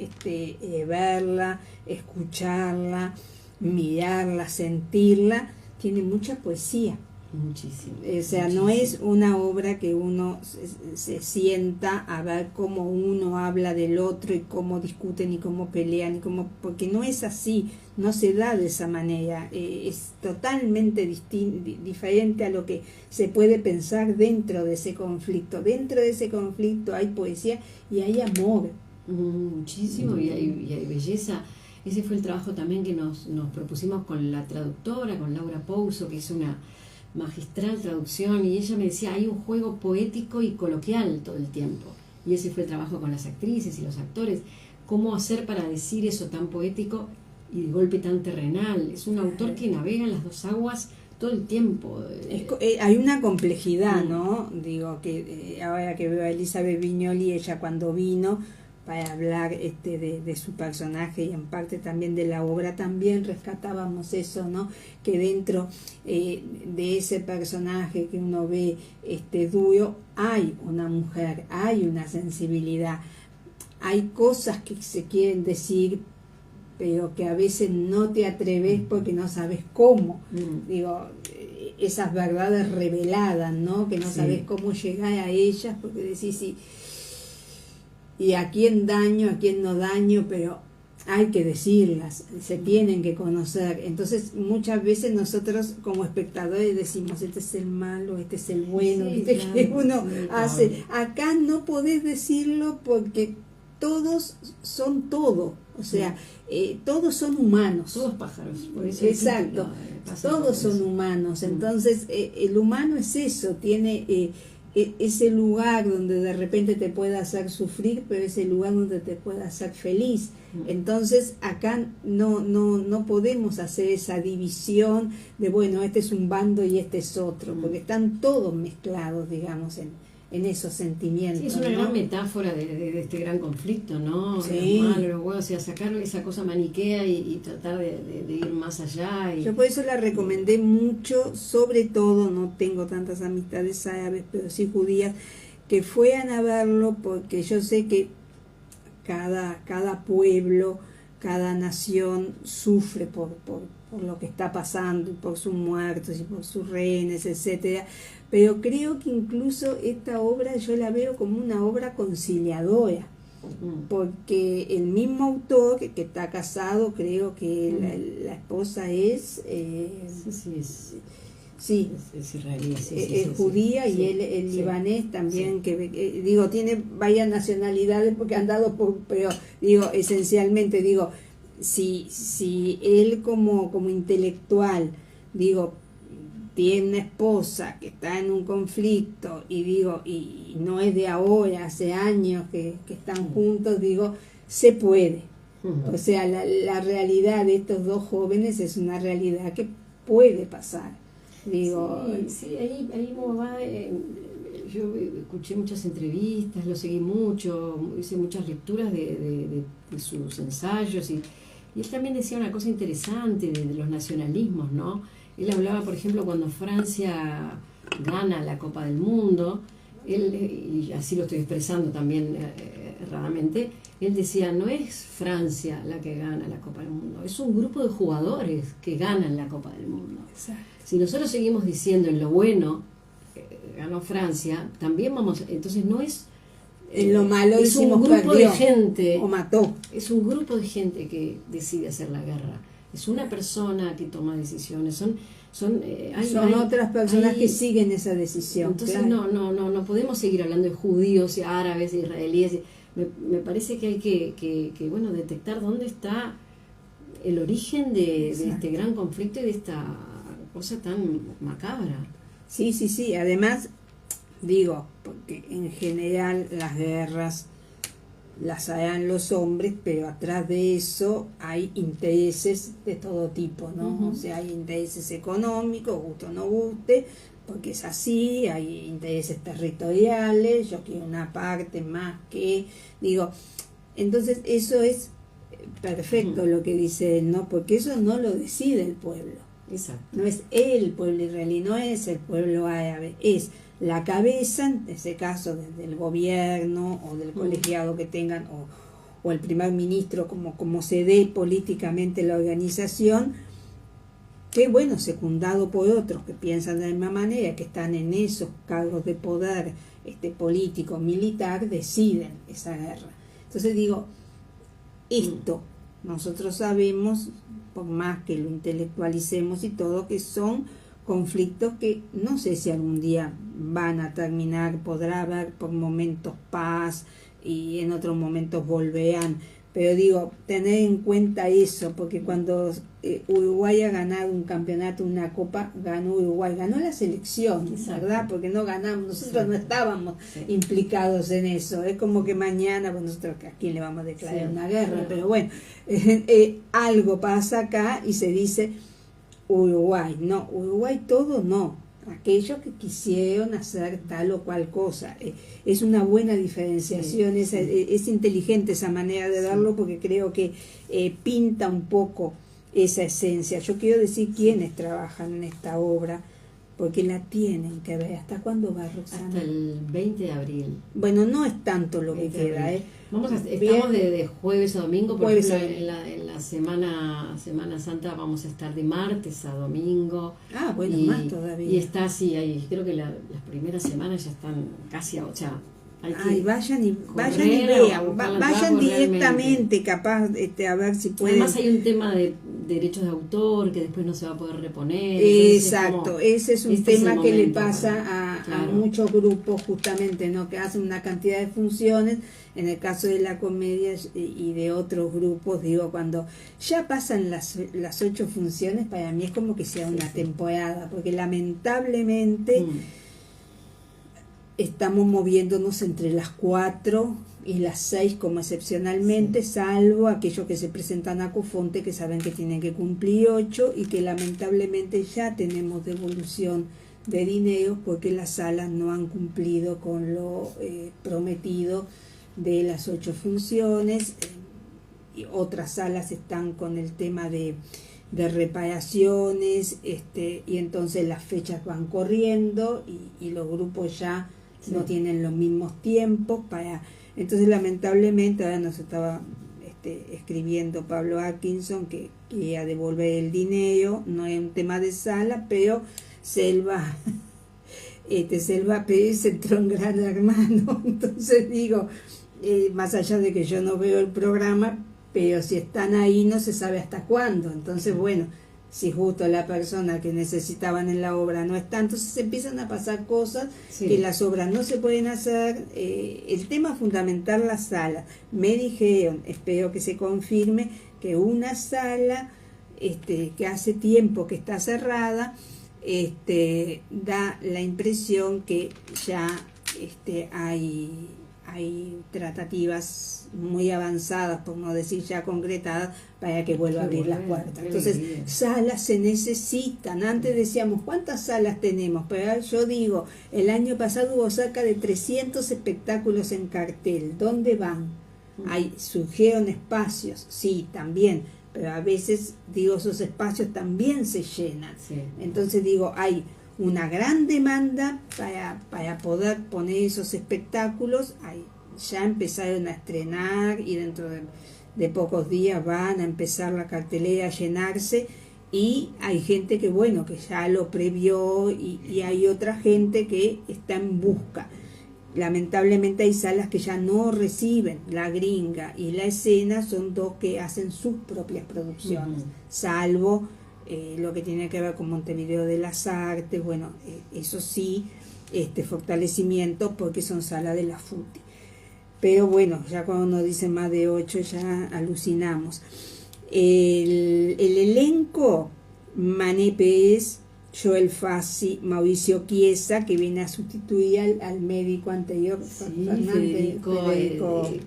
[SPEAKER 1] Verla, escucharla, mirarla, sentirla, tiene mucha poesía.
[SPEAKER 2] Muchísimo.
[SPEAKER 1] O sea,
[SPEAKER 2] muchísimo.
[SPEAKER 1] No es una obra que uno se sienta a ver cómo uno habla del otro y cómo discuten y cómo pelean, porque no es así, no se da de esa manera, es totalmente diferente a lo que se puede pensar dentro de ese conflicto. Dentro de ese conflicto hay poesía y hay amor.
[SPEAKER 2] Muchísimo, y hay belleza. Ese fue el trabajo también que nos propusimos con la traductora, con Laura Pouso, que hizo una magistral traducción, y ella me decía, hay un juego poético y coloquial todo el tiempo, y ese fue el trabajo con las actrices y los actores, cómo hacer para decir eso tan poético y de golpe tan terrenal. Es un autor que navega en las dos aguas todo el tiempo.
[SPEAKER 1] Hay una complejidad, ¿no? Digo, que ahora que veo a Elizabeth Viñoly, ella cuando vino para hablar de su personaje y en parte también de la obra, también rescatábamos eso, ¿no? Que dentro de ese personaje que uno ve duro, hay una mujer, hay una sensibilidad, hay cosas que se quieren decir, pero que a veces no te atreves porque no sabes cómo. Digo, esas verdades reveladas, ¿no? Que no sabes cómo llegar a ellas, porque decís, sí, y a quién daño, a quién no daño, pero hay que decirlas, se tienen que conocer. Entonces muchas veces nosotros como espectadores decimos, este es el malo, este es el bueno, claro, que uno hace. Acá no podés decirlo porque todos son todo, o sea, todos son humanos.
[SPEAKER 2] Todos pájaros, por eso.
[SPEAKER 1] Exacto, todos son humanos. Entonces el humano es eso, tiene... ese lugar donde de repente te puede hacer sufrir, pero ese lugar donde te puede hacer feliz. Entonces acá no podemos hacer esa división de, bueno, este es un bando y este es otro, porque están todos mezclados, digamos, en esos sentimientos.
[SPEAKER 2] Sí, es una, ¿no?, gran metáfora de este gran conflicto, ¿no? Sí. Lo malo, lo bueno, o sea, sacar esa cosa maniquea y tratar de ir más allá.
[SPEAKER 1] Yo por eso la recomendé mucho, sobre todo, no tengo tantas amistades árabes, pero sí judías, que fueran a verlo, porque yo sé que cada pueblo, cada nación sufre por lo que está pasando, y por sus muertos y por sus rehenes, etcétera. Pero creo que incluso esta obra yo la veo como una obra conciliadora, porque el mismo autor que está casado, creo que la esposa es... Sí,
[SPEAKER 2] es israelí,
[SPEAKER 1] es judía, y él libanés también, que digo, tiene varias nacionalidades porque han dado pero digo, esencialmente, digo, si él como intelectual, digo, tiene una esposa que está en un conflicto y digo, y no es de ahora, hace años que están juntos, digo, se puede. O sea, la realidad de estos dos jóvenes es una realidad que puede pasar. Digo,
[SPEAKER 2] sí, ahí como va, yo escuché muchas entrevistas, lo seguí mucho, hice muchas lecturas de sus ensayos, y él también decía una cosa interesante de los nacionalismos, ¿no? Él hablaba, por ejemplo, cuando Francia gana la Copa del Mundo, y así lo estoy expresando también erradamente, él decía, no es Francia la que gana la Copa del Mundo, es un grupo de jugadores que ganan la Copa del Mundo.
[SPEAKER 1] Exacto.
[SPEAKER 2] Si nosotros seguimos diciendo en lo bueno, ganó Francia, también vamos, entonces no es...
[SPEAKER 1] En lo malo
[SPEAKER 2] es un grupo
[SPEAKER 1] perdió,
[SPEAKER 2] de gente,
[SPEAKER 1] o mató.
[SPEAKER 2] Es un grupo de gente que decide hacer la guerra. Es una persona que toma decisiones. Son
[SPEAKER 1] otras personas que siguen esa decisión.
[SPEAKER 2] Entonces
[SPEAKER 1] claro.
[SPEAKER 2] no podemos seguir hablando de judíos, y árabes, israelíes. Me parece que hay que bueno, detectar dónde está el origen de este gran conflicto y de esta cosa tan macabra.
[SPEAKER 1] Sí. Además, digo, porque en general las guerras las harán los hombres, pero atrás de eso hay intereses de todo tipo, ¿no? O sea, hay intereses económicos, guste o no guste, porque es así, hay intereses territoriales, yo quiero una parte más que, digo, entonces eso es perfecto lo que dice él, ¿no? Porque eso no lo decide el pueblo.
[SPEAKER 2] Exacto.
[SPEAKER 1] No es el pueblo israelí, no es el pueblo árabe, es la cabeza, en ese caso del gobierno o del colegiado que tengan, o el primer ministro, como se dé políticamente la organización, que bueno, secundado por otros que piensan de la misma manera, que están en esos cargos de poder político, militar, deciden esa guerra. Entonces digo, esto nosotros sabemos, por más que lo intelectualicemos y todo, que son conflictos que no sé si algún día van a terminar, podrá haber por momentos paz y en otros momentos volverán, pero digo, tener en cuenta eso, porque cuando Uruguay ha ganado un campeonato, una copa, ganó Uruguay, ganó la selección, ¿verdad? Porque no ganamos, nosotros no estábamos implicados en eso, es como que mañana, bueno, nosotros a quién le vamos a declarar una guerra, pero bueno, algo pasa acá y se dice Uruguay, no, Uruguay todo no, aquellos que quisieron hacer tal o cual cosa, es una buena diferenciación, es inteligente esa manera de verlo, porque creo que pinta un poco esa esencia. Yo quiero decir quiénes trabajan en esta obra, porque la tienen que ver. ¿Hasta cuándo va, Roxana?
[SPEAKER 2] Hasta el 20 de abril.
[SPEAKER 1] Bueno, no es tanto lo que queda,
[SPEAKER 2] Estamos de jueves a domingo, por ejemplo, en la Semana Santa vamos a estar de martes a domingo.
[SPEAKER 1] Ah, bueno, más todavía.
[SPEAKER 2] Y está así, ahí, creo que las primeras semanas ya están casi a 8.
[SPEAKER 1] Vayan y vean, vayan directamente, capaz, a ver si pueden.
[SPEAKER 2] Además hay un tema de derechos de autor que después no se va a poder reponer.
[SPEAKER 1] Exacto, ese es un tema que le pasa a muchos grupos justamente, ¿no? Que hacen una cantidad de funciones. En el caso de la comedia y de otros grupos, digo, cuando ya pasan las 8 funciones, para mí es como que sea una temporada, porque lamentablemente estamos moviéndonos entre las 4 y las 6 como excepcionalmente, salvo aquellos que se presentan a Cofonte, que saben que tienen que cumplir 8 y que lamentablemente ya tenemos devolución de dinero porque las salas no han cumplido con lo prometido de las 8 funciones, y otras salas están con el tema de reparaciones, y entonces las fechas van corriendo y los grupos ya no tienen los mismos tiempos entonces lamentablemente ahora nos estaba escribiendo Pablo Atkinson que a devolver el dinero, no es un tema de sala, pero Selva Pérez entró en Gran Hermano, entonces digo, más allá de que yo no veo el programa, pero si están ahí no se sabe hasta cuándo, entonces bueno, si justo la persona que necesitaban en la obra no está, entonces empiezan a pasar cosas que las obras no se pueden hacer. El tema fundamental, la sala, me dijeron, espero que se confirme, que una sala que hace tiempo que está cerrada, da la impresión que ya hay tratativas muy avanzadas, por no decir ya concretadas, para que vuelva a abrir las puertas. Entonces, salas se necesitan. Antes decíamos, ¿cuántas salas tenemos? Pero yo digo, el año pasado hubo cerca de 300 espectáculos en cartel. ¿Dónde van? Surgieron espacios, sí, también, pero a veces, digo, esos espacios también se llenan. Entonces digo, hay una gran demanda para poder poner esos espectáculos. Ya empezaron a estrenar y dentro de pocos días van a empezar la cartelera a llenarse, y hay gente que bueno, que ya lo previó, y hay otra gente que está en busca. Lamentablemente hay salas que ya no reciben. La Gringa y La Escena son 2 que hacen sus propias producciones, salvo lo que tiene que ver con Montevideo de las Artes, bueno, eso sí, fortalecimiento porque son salas de la FUTI. Pero bueno, ya cuando nos dicen más de 8 ya alucinamos. El elenco: Mané Pérez, Joel Fassi, Mauricio Chiesa, que viene a sustituir al médico anterior,
[SPEAKER 2] Federico,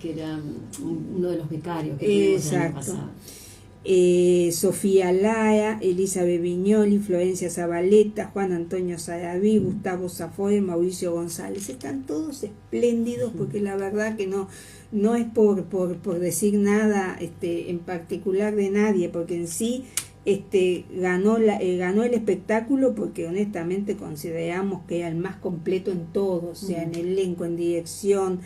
[SPEAKER 2] que era uno de los becarios que tuvimos el año pasado.
[SPEAKER 1] Sofía Lara, Elizabeth Viñoli, Florencia Zabaleta, Juan Antonio Saraví, Gustavo Zafoe, Mauricio González. Están todos espléndidos, porque la verdad que no es por decir nada en particular de nadie, porque en sí ganó el espectáculo porque honestamente consideramos que era el más completo en todo, o sea, en elenco, en dirección,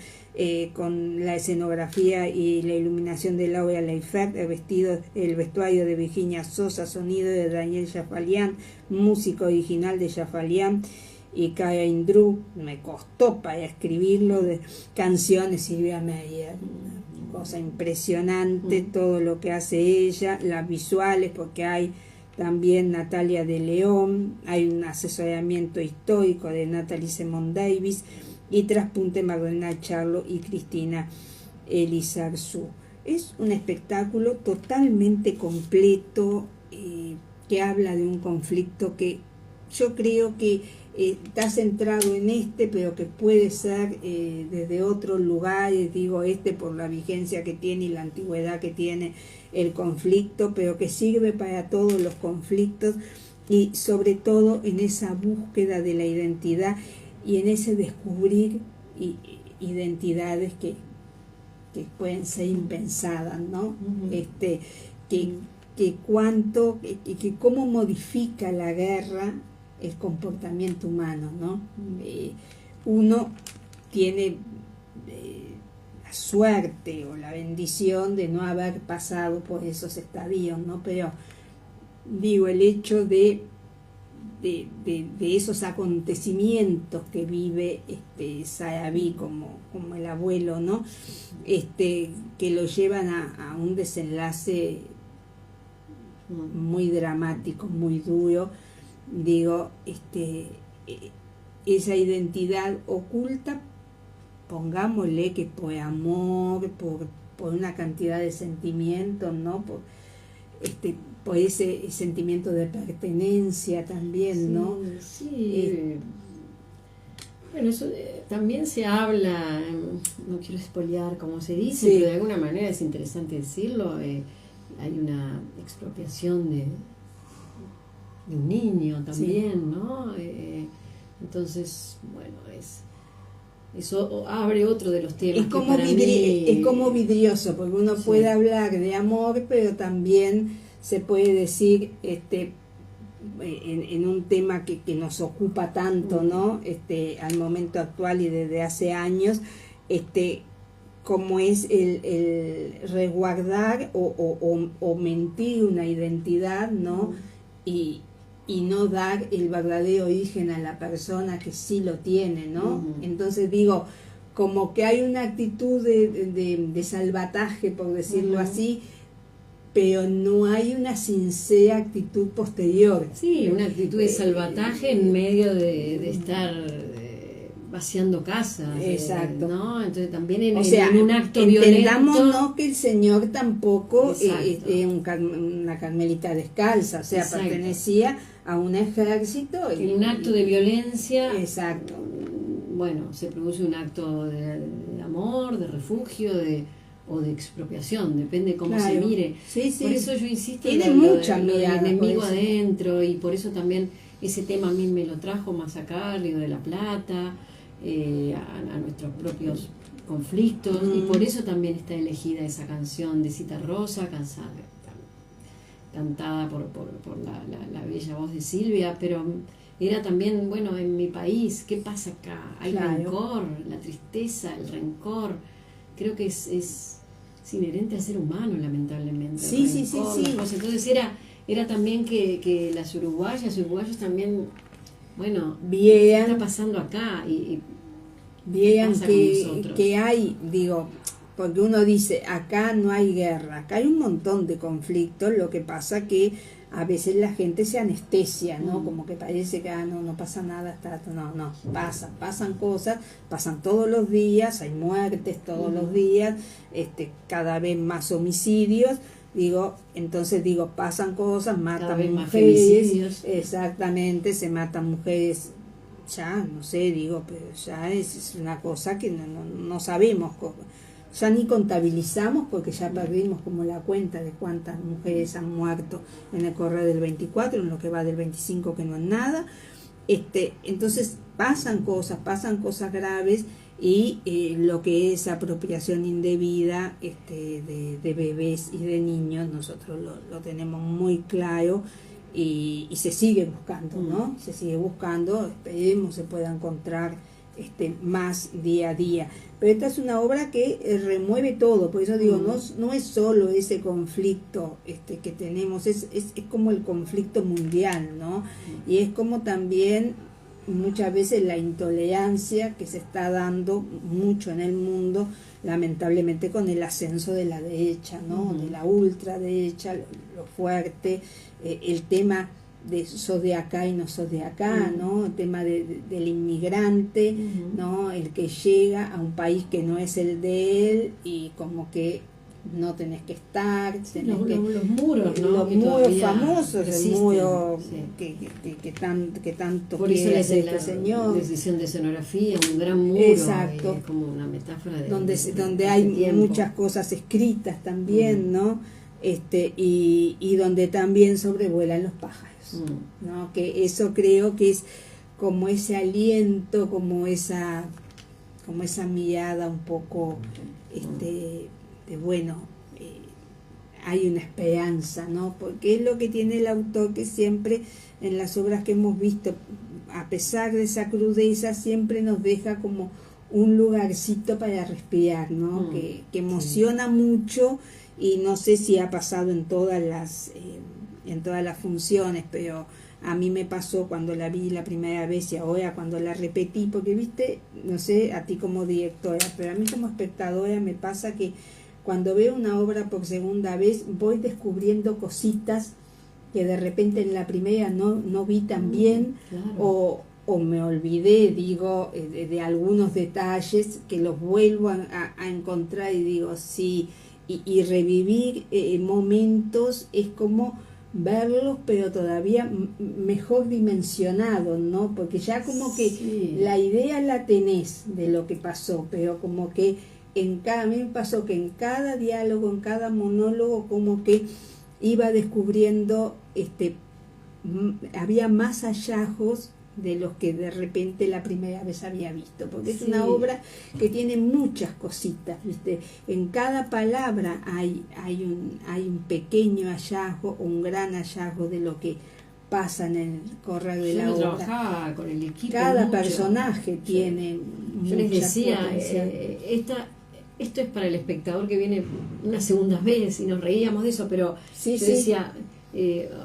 [SPEAKER 1] con la escenografía y la iluminación de Laura Leifert, el vestuario de Virginia Sosa, sonido de Daniel Jafalian, música original de Jafalian y Karen Drew. Me costó para escribirlo, de canciones Silvia Meyer, una cosa impresionante todo lo que hace ella, las visuales, porque hay también Natalia de León, hay un asesoramiento histórico de Natalie Simone Davis y traspunte Magdalena Charlo y Cristina Elizarzú. Es un espectáculo totalmente completo, que habla de un conflicto que yo creo que está centrado en pero que puede ser desde otros lugares, digo por la vigencia que tiene y la antigüedad que tiene el conflicto, pero que sirve para todos los conflictos y sobre todo en esa búsqueda de la identidad y en ese descubrir identidades que pueden ser impensadas, ¿no? Que cómo modifica la guerra el comportamiento humano, ¿no? Uno tiene la suerte o la bendición de no haber pasado por esos estadios, ¿no? Pero digo, el hecho de esos acontecimientos que vive Sarabí como el abuelo, ¿no? Que lo llevan a un desenlace muy dramático, muy duro. Digo, esa identidad oculta, pongámosle que por amor, por una cantidad de sentimientos, ¿no? Por ese sentimiento de pertenencia también, ¿no?
[SPEAKER 2] Sí. Bueno, eso también se habla, no quiero espolear como se dice, pero de alguna manera es interesante decirlo, hay una expropiación de un niño también, ¿no? Entonces, bueno, eso abre otro de los temas.
[SPEAKER 1] Es como vidrioso, porque uno puede hablar de amor, pero también se puede decir en un tema que nos ocupa tanto, ¿no? Al momento actual y desde hace años, como es el resguardar o mentir una identidad, ¿no? Y no dar el verdadero origen a la persona que sí lo tiene, ¿no? Entonces digo, como que hay una actitud de salvataje, por decirlo así, pero no hay una sincera actitud posterior.
[SPEAKER 2] Sí, una actitud de salvataje en medio de estar vaciando casas.
[SPEAKER 1] Exacto.
[SPEAKER 2] ¿No? Entonces también en
[SPEAKER 1] un acto violento. Entendámonos que el señor tampoco es una carmelita descalza, o sea, exacto, pertenecía a un ejército.
[SPEAKER 2] En un acto de violencia.
[SPEAKER 1] Exacto.
[SPEAKER 2] Bueno, se produce un acto de amor, de refugio, o de expropiación, depende cómo se mire.
[SPEAKER 1] Sí, sí.
[SPEAKER 2] Por eso yo insisto
[SPEAKER 1] en el
[SPEAKER 2] enemigo adentro, y por eso también ese tema a mí me lo trajo más acá, Río de la Plata, a nuestros propios conflictos, y por eso también está elegida esa canción de Cita Rosa, cantada por la bella voz de Silvia, pero era también, bueno, en mi país, ¿qué pasa acá? Hay rencor, la tristeza, el rencor, creo que es inherente al ser humano, lamentablemente.
[SPEAKER 1] Sí.
[SPEAKER 2] Entonces era también que las uruguayos también, bueno, ¿qué está pasando acá? Y
[SPEAKER 1] vean que hay, digo, porque uno dice, acá no hay guerra, acá hay un montón de conflictos, lo que pasa que a veces la gente se anestesia, ¿no? Como que parece que no pasa nada, no, pasan cosas, pasan todos los días, hay muertes todos los días, cada vez más homicidios, entonces pasan cosas, matan mujeres, exactamente, se matan mujeres, ya, no sé, pero ya es una cosa que no sabemos ya ni contabilizamos porque ya perdimos como la cuenta de cuántas mujeres han muerto en el correr del 24, en lo que va del 25 que no es nada, Entonces pasan cosas graves, y lo que es apropiación indebida de bebés y de niños, nosotros lo tenemos muy claro, y se sigue buscando, ¿no? Se sigue buscando, esperemos se pueda encontrar más día a día. Pero esta es una obra que remueve todo, por eso digo, no es solo ese conflicto que tenemos, es como el conflicto mundial, ¿no? Y es como también muchas veces la intolerancia que se está dando mucho en el mundo, lamentablemente con el ascenso de la derecha, ¿no? De la ultraderecha, lo fuerte, el tema de sos de acá y no sos de acá, ¿no? El tema del inmigrante, ¿no? El que llega a un país que no es el de él y como que no tenés que estar,
[SPEAKER 2] los muros, ¿no?
[SPEAKER 1] Los muros famosos,
[SPEAKER 2] persisten,
[SPEAKER 1] el muro
[SPEAKER 2] sí.
[SPEAKER 1] que tanto
[SPEAKER 2] por eso
[SPEAKER 1] quiere
[SPEAKER 2] hacer
[SPEAKER 1] este señor.
[SPEAKER 2] Decisión de escenografía, un gran muro.
[SPEAKER 1] Exacto.
[SPEAKER 2] Es como una metáfora de
[SPEAKER 1] donde hay muchas cosas escritas también, ¿no? Y donde también sobrevuelan los pájaros, ¿no? Que eso creo que es como ese aliento, como esa mirada un poco bueno, hay una esperanza, ¿no? Porque es lo que tiene el autor, que siempre en las obras que hemos visto, a pesar de esa crudeza, siempre nos deja como un lugarcito para respirar, ¿no? Que emociona mucho, y no sé si ha pasado en todas las funciones, pero a mí me pasó cuando la vi la primera vez y ahora cuando la repetí, porque viste, no sé a ti como directora, pero a mí como espectadora me pasa que cuando veo una obra por segunda vez voy descubriendo cositas que de repente en la primera no vi tan bien, claro. o me olvidé, digo, de algunos detalles que los vuelvo a encontrar y digo, sí, y revivir momentos es como verlos, pero todavía mejor dimensionado, ¿no? Porque ya como que la idea la tenés de lo que pasó, pero como que a mí me pasó que en cada diálogo, en cada monólogo, como que iba descubriendo, había más hallazgos de los que de repente la primera vez había visto, porque es una obra que tiene muchas cositas, ¿viste? En cada palabra hay un pequeño hallazgo o un gran hallazgo de lo que pasa en el correr de la obra.
[SPEAKER 2] Trabajaba con el equipo.
[SPEAKER 1] Cada
[SPEAKER 2] mucho.
[SPEAKER 1] Personaje tiene
[SPEAKER 2] yo les decía, esto es para el espectador que viene una segunda vez, y nos reíamos de eso, pero yo decía,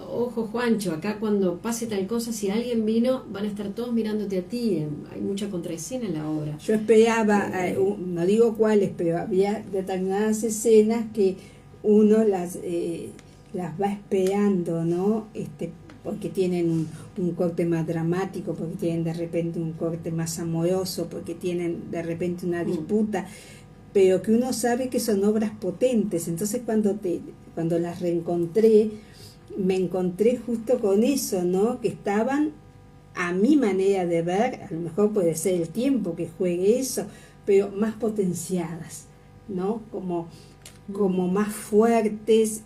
[SPEAKER 2] ojo Juancho, acá cuando pase tal cosa, si alguien vino, van a estar todos mirándote a ti, hay mucha contraescena en la obra.
[SPEAKER 1] Yo esperaba, no digo cuáles, pero había determinadas escenas que uno las va esperando, ¿no? Porque tienen un corte más dramático, porque tienen de repente un corte más amoroso, porque tienen de repente una disputa, pero que uno sabe que son obras potentes. Entonces cuando las reencontré, me encontré justo con eso, ¿no? Que estaban, a mi manera de ver, a lo mejor puede ser el tiempo que juegue eso, pero más potenciadas, ¿no? Como más fuertes,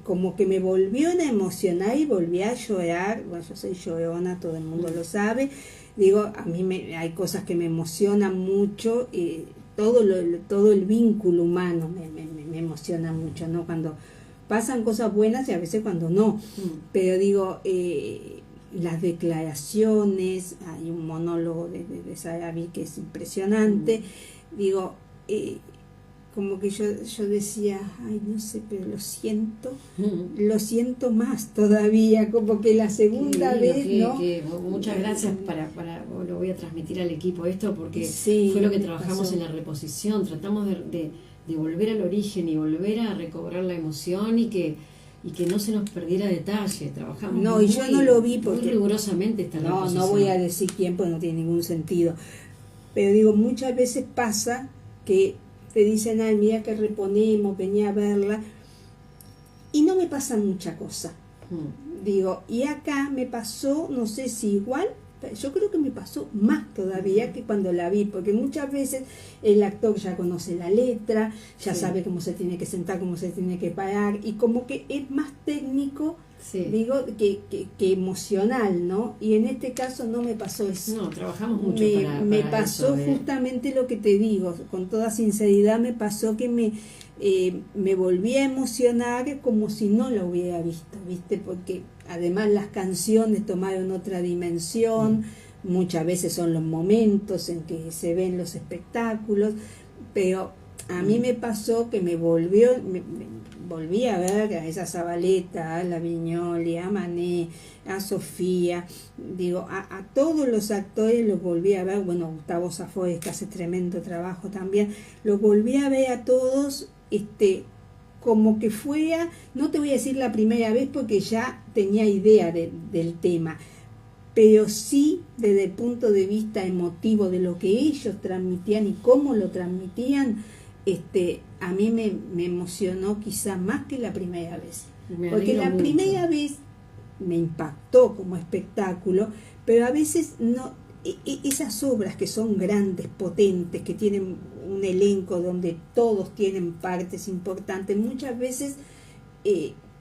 [SPEAKER 1] como que me volvió a emocionar y volví a llorar. Bueno, yo soy llorona, todo el mundo lo sabe. Digo, a mí hay cosas que me emocionan mucho, todo el vínculo humano me emociona mucho, ¿no? Cuando pasan cosas buenas y a veces cuando no. Pero digo, las declaraciones, hay un monólogo de Sarabí que es impresionante. Digo, como que yo decía, ay, no sé, pero lo siento más todavía, como que la segunda vez, ¿no?
[SPEAKER 2] Muchas gracias lo voy a transmitir al equipo esto, porque fue lo que trabajamos en la reposición, tratamos de volver al origen y volver a recobrar la emoción y que no se nos perdiera detalle. Trabajamos
[SPEAKER 1] y yo no lo vi porque
[SPEAKER 2] muy rigurosamente esta reposición.
[SPEAKER 1] No voy a decir quién, porque no tiene ningún sentido, pero digo, muchas veces pasa que te dicen, ay, mira que reponemos, venía a verla, y no me pasa mucha cosa. Digo, y acá me pasó, no sé si igual, yo creo que me pasó más todavía que cuando la vi, porque muchas veces el actor ya conoce la letra, ya sabe cómo se tiene que sentar, cómo se tiene que parar, y como que es más técnico
[SPEAKER 2] Sí.
[SPEAKER 1] Digo que emocional, ¿no? Y en este caso no me pasó eso.
[SPEAKER 2] No, trabajamos mucho
[SPEAKER 1] Me
[SPEAKER 2] para
[SPEAKER 1] pasó
[SPEAKER 2] eso,
[SPEAKER 1] justamente lo que te digo, con toda sinceridad me pasó que me volví a emocionar como si no lo hubiera visto, ¿viste? Porque además las canciones tomaron otra dimensión, muchas veces son los momentos en que se ven los espectáculos, pero a mí me pasó que me volví a ver a esa Zabaleta, a la Viñoli, a Mané, a Sofía, digo, a todos los actores los volví a ver, bueno, Gustavo Safoes, que hace tremendo trabajo también, los volví a ver a todos, como que fuera, no te voy a decir la primera vez porque ya tenía idea del tema, pero sí desde el punto de vista emotivo de lo que ellos transmitían y cómo lo transmitían, a mí me emocionó quizá más que la primera vez. Porque la primera vez me impactó como espectáculo, pero a veces no, esas obras que son grandes, potentes, que tienen un elenco donde todos tienen partes importantes, muchas veces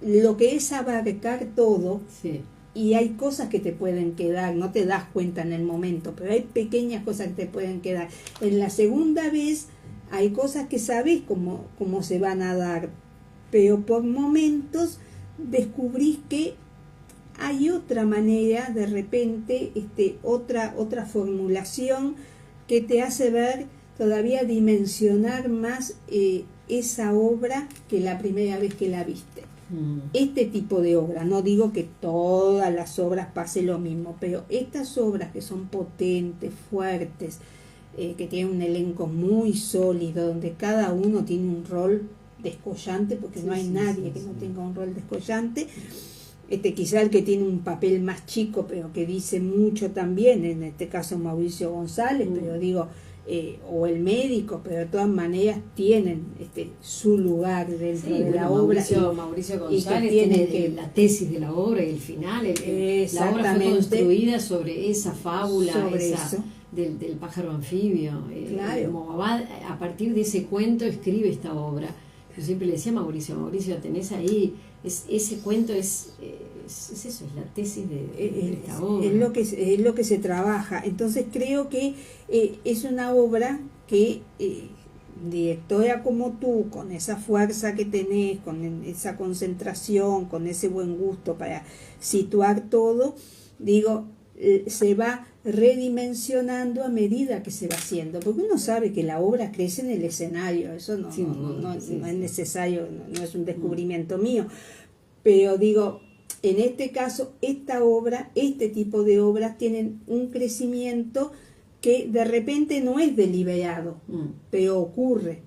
[SPEAKER 1] lo que es abarcar todo,
[SPEAKER 2] sí.
[SPEAKER 1] Y hay cosas que te pueden quedar, no te das cuenta en el momento, pero hay pequeñas cosas que te pueden quedar. En la segunda vez hay cosas que sabes cómo se van a dar, pero por momentos descubrís que hay otra manera, de repente, otra formulación que te hace ver, todavía dimensionar más esa obra que la primera vez que la viste. Este tipo de obra, no digo que todas las obras pase lo mismo, pero estas obras que son potentes, fuertes, que tienen un elenco muy sólido, donde cada uno tiene un rol descollante, porque no hay nadie que no tenga un rol descollante, quizá el que tiene un papel más chico, pero que dice mucho también, en este caso Mauricio González, pero digo, o el médico, pero de todas maneras tienen su lugar dentro de la obra.
[SPEAKER 2] Mauricio González tiene la tesis de la obra y el final. La obra fue construida sobre esa fábula, del pájaro anfibio.
[SPEAKER 1] Claro.
[SPEAKER 2] A partir de ese cuento escribe esta obra. Yo siempre le decía a Mauricio, tenés ahí, ese cuento es eso, es la tesis de esta obra.
[SPEAKER 1] Es lo que se trabaja. Entonces creo que es una obra que directora como tú, con esa fuerza que tenés, con esa concentración, con ese buen gusto para situar todo, digo, se va redimensionando a medida que se va haciendo, porque uno sabe que la obra crece en el escenario, eso no es necesario, no es un descubrimiento mío, pero digo, en este caso, esta obra, este tipo de obras tienen un crecimiento que de repente no es deliberado, pero ocurre.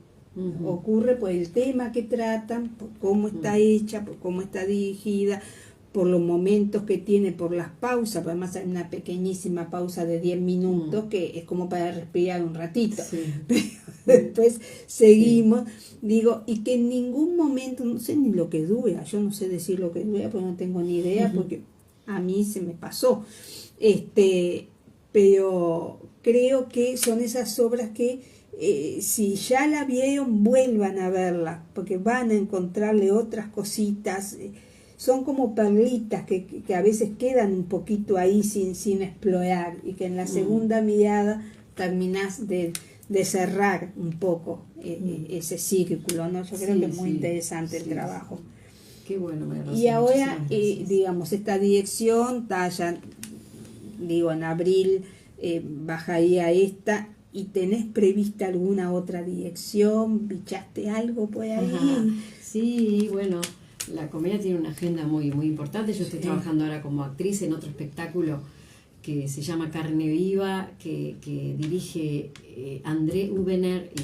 [SPEAKER 1] Ocurre por el tema que tratan, por cómo está hecha, por cómo está dirigida, por los momentos que tiene, por las pausas. Además hay una pequeñísima pausa de 10 minutos que es como para respirar un ratito. Pero después seguimos, digo, y que en ningún momento, no sé ni lo que dura, yo no sé decir lo que dura porque no tengo ni idea, porque a mí se me pasó. Pero creo que son esas obras que si ya la vieron, vuelvan a verla, porque van a encontrarle otras cositas. Son como perlitas que a veces quedan un poquito ahí sin explorar, y que en la segunda mirada terminás de cerrar un poco ese círculo, ¿no? Yo creo que es muy interesante el trabajo.
[SPEAKER 2] Qué bueno, María.
[SPEAKER 1] Y ahora, digamos, esta dirección, ya, digo, en abril bajaría esta. ¿Y tenés prevista alguna otra dirección? ¿Bichaste algo por ahí?
[SPEAKER 2] Sí, bueno, la comedia tiene una agenda muy, muy importante. Yo estoy trabajando ahora como actriz en otro espectáculo que se llama Carne Viva, que dirige André Hubener, y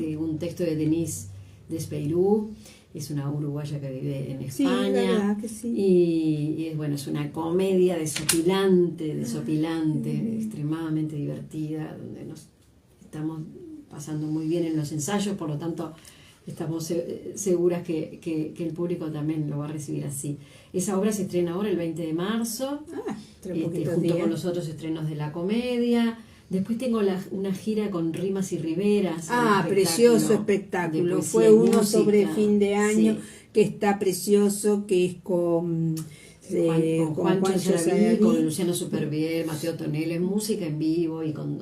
[SPEAKER 2] de un texto de Denise Despeyrou. Es una uruguaya que vive en España.
[SPEAKER 1] Sí, verdad que sí.
[SPEAKER 2] Y es una comedia desopilante, extremadamente divertida, donde nos estamos pasando muy bien en los ensayos, por lo tanto estamos seguras que el público también lo va a recibir así. Esa obra se estrena ahora el 20 de marzo, junto con los otros estrenos de la comedia. Después tengo una gira con Rimas y Riveras.
[SPEAKER 1] Precioso espectáculo. Fue uno sobre fin de año, que está precioso, que es con
[SPEAKER 2] Juancho
[SPEAKER 1] Saraví,
[SPEAKER 2] con Luciano Supervielle, Mateo Tonel, música en vivo y con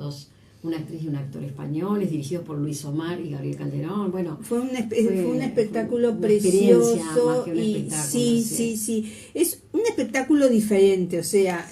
[SPEAKER 2] una actriz y un actor españoles, dirigidos por Luis Omar y Gabriel Calderón. Bueno,
[SPEAKER 1] fue un espectáculo
[SPEAKER 2] una
[SPEAKER 1] precioso
[SPEAKER 2] más que un
[SPEAKER 1] y
[SPEAKER 2] espectáculo,
[SPEAKER 1] sí, es un espectáculo diferente, o sea,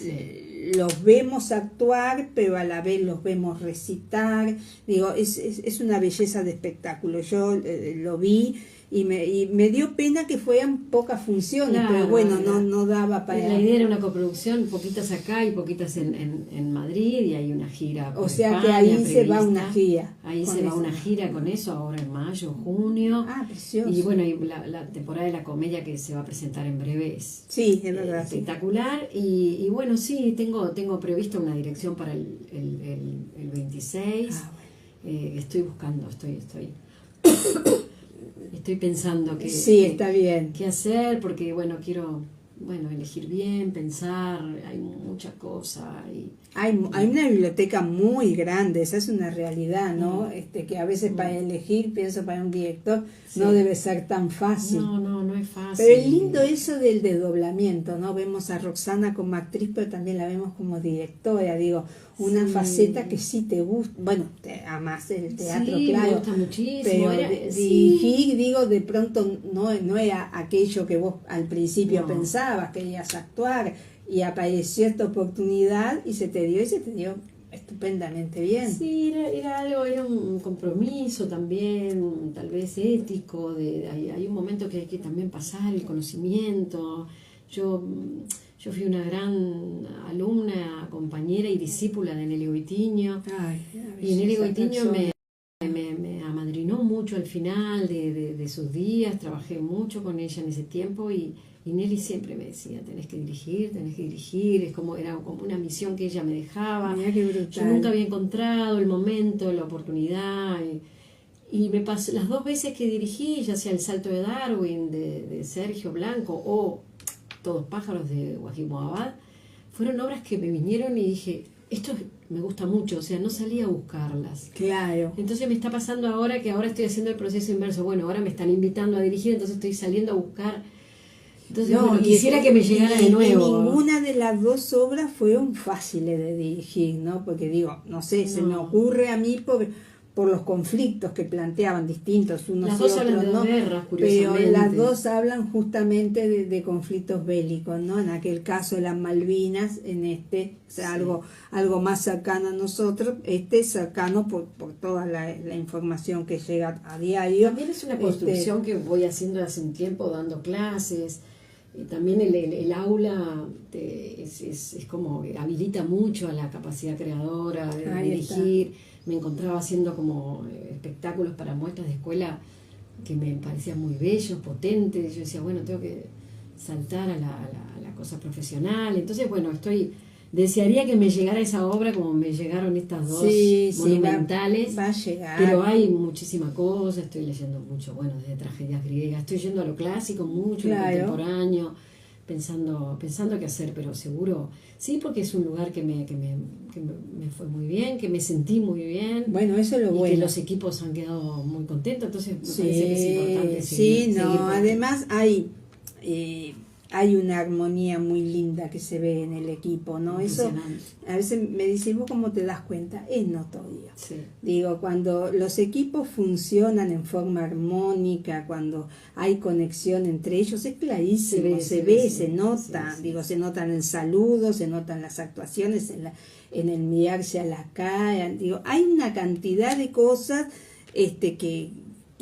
[SPEAKER 1] los vemos actuar, pero a la vez los vemos recitar, digo, es una belleza de espectáculo. Yo lo vi y me dio pena que fueran pocas funciones,
[SPEAKER 2] claro,
[SPEAKER 1] pero bueno, no daba para...
[SPEAKER 2] La idea era una coproducción, poquitas acá y poquitas en Madrid, y hay una gira por
[SPEAKER 1] o sea
[SPEAKER 2] España,
[SPEAKER 1] que ahí
[SPEAKER 2] prevista.
[SPEAKER 1] se va una gira.
[SPEAKER 2] Ahí se va una gira con eso, ahora en mayo, junio.
[SPEAKER 1] Ah, precioso.
[SPEAKER 2] Y bueno, y la temporada de la comedia que se va a presentar en breve es
[SPEAKER 1] verdad,
[SPEAKER 2] espectacular. Sí. Y bueno, sí, tengo previsto una dirección para el 26. Bueno. Estoy buscando, estoy pensando
[SPEAKER 1] está bien.
[SPEAKER 2] qué hacer, porque bueno, quiero elegir bien, pensar, hay mucha cosa.
[SPEAKER 1] Hay una biblioteca muy grande, esa es una realidad, ¿no? Que a veces para elegir, pienso para un director, no debe ser tan fácil.
[SPEAKER 2] No es fácil.
[SPEAKER 1] Pero es lindo eso del desdoblamiento, ¿no? Vemos a Roxana como actriz, pero también la vemos como directora, digo, una faceta que sí te gusta, bueno, amas el teatro, claro.
[SPEAKER 2] Me gusta muchísimo.
[SPEAKER 1] Pero dirigir, digo, de pronto no era aquello que vos al principio pensabas, querías actuar, y apareció esta oportunidad y se te dio estupendamente bien.
[SPEAKER 2] Sí, era un compromiso también, tal vez ético, hay un momento que hay que también pasar el conocimiento. Yo fui una gran alumna, compañera y discípula de Nelly Goitiño, y Nelly Goitiño me amadrinó mucho al final de sus días, trabajé mucho con ella en ese tiempo, y Nelly siempre me decía, tenés que dirigir, era como una misión que ella me dejaba.
[SPEAKER 1] Mirá qué brutal.
[SPEAKER 2] Yo nunca había encontrado el momento, la oportunidad, y me pasó las 2 veces que dirigí, ya sea El Salto de Darwin de Sergio Blanco o Todos pájaros de Guajimo Abad, fueron obras que me vinieron y dije, esto me gusta mucho, o sea, no salí a buscarlas.
[SPEAKER 1] Claro.
[SPEAKER 2] Entonces me está pasando ahora que ahora estoy haciendo el proceso inverso. Bueno, ahora me están invitando a dirigir, entonces estoy saliendo a buscar. Entonces, quisiera que me llegara de nuevo.
[SPEAKER 1] Y ninguna de las 2 obras fueron fáciles de dirigir, ¿no? Porque digo, no sé, se me ocurre a mí por los conflictos que planteaban distintos unos
[SPEAKER 2] las
[SPEAKER 1] y
[SPEAKER 2] dos
[SPEAKER 1] otros,
[SPEAKER 2] hablan de
[SPEAKER 1] ¿no?
[SPEAKER 2] guerras, curiosamente.
[SPEAKER 1] Pero las 2 hablan justamente de conflictos bélicos, ¿no? En aquel caso las Malvinas, en o sea, algo más cercano a nosotros, cercano por toda la información que llega a diario.
[SPEAKER 2] También es una construcción que voy haciendo hace un tiempo, dando clases. También el aula es como que habilita mucho a la capacidad creadora de dirigir. Me encontraba haciendo como espectáculos para muestras de escuela que me parecían muy bellos, potentes. Yo decía, bueno, tengo que saltar a la cosa profesional. Entonces, bueno, desearía que me llegara esa obra como me llegaron estas 2 monumentales.
[SPEAKER 1] Va a llegar.
[SPEAKER 2] Pero hay muchísima cosa, estoy leyendo mucho, desde tragedias griegas, estoy yendo a lo clásico mucho, lo contemporáneo, pensando qué hacer, pero seguro, sí, porque es un lugar que me fue muy bien, que me sentí muy bien.
[SPEAKER 1] Bueno, eso es lo bueno.
[SPEAKER 2] Y que los equipos han quedado muy contentos, entonces me parece que es importante seguir
[SPEAKER 1] además hay una armonía muy linda que se ve en el equipo, ¿no? Eso, a veces me dicen, ¿vos cómo te das cuenta? Es notorio.
[SPEAKER 2] Sí.
[SPEAKER 1] Digo, cuando los equipos funcionan en forma armónica, cuando hay conexión entre ellos, es clarísimo, se nota. Digo, se notan en el saludo, se notan las actuaciones, en el mirarse a la cara. Digo, hay una cantidad de cosas que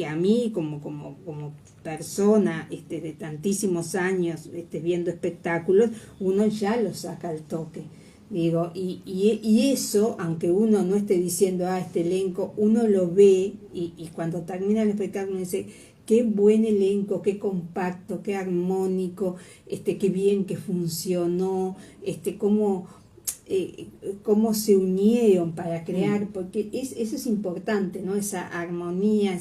[SPEAKER 1] a mí como persona de tantísimos años viendo espectáculos, uno ya lo saca al toque. Digo, y eso, aunque uno no esté diciendo, este elenco, uno lo ve y cuando termina el espectáculo dice, qué buen elenco, qué compacto, qué armónico, qué bien que funcionó, cómo se unieron para crear, porque eso es importante, ¿no? Esa armonía,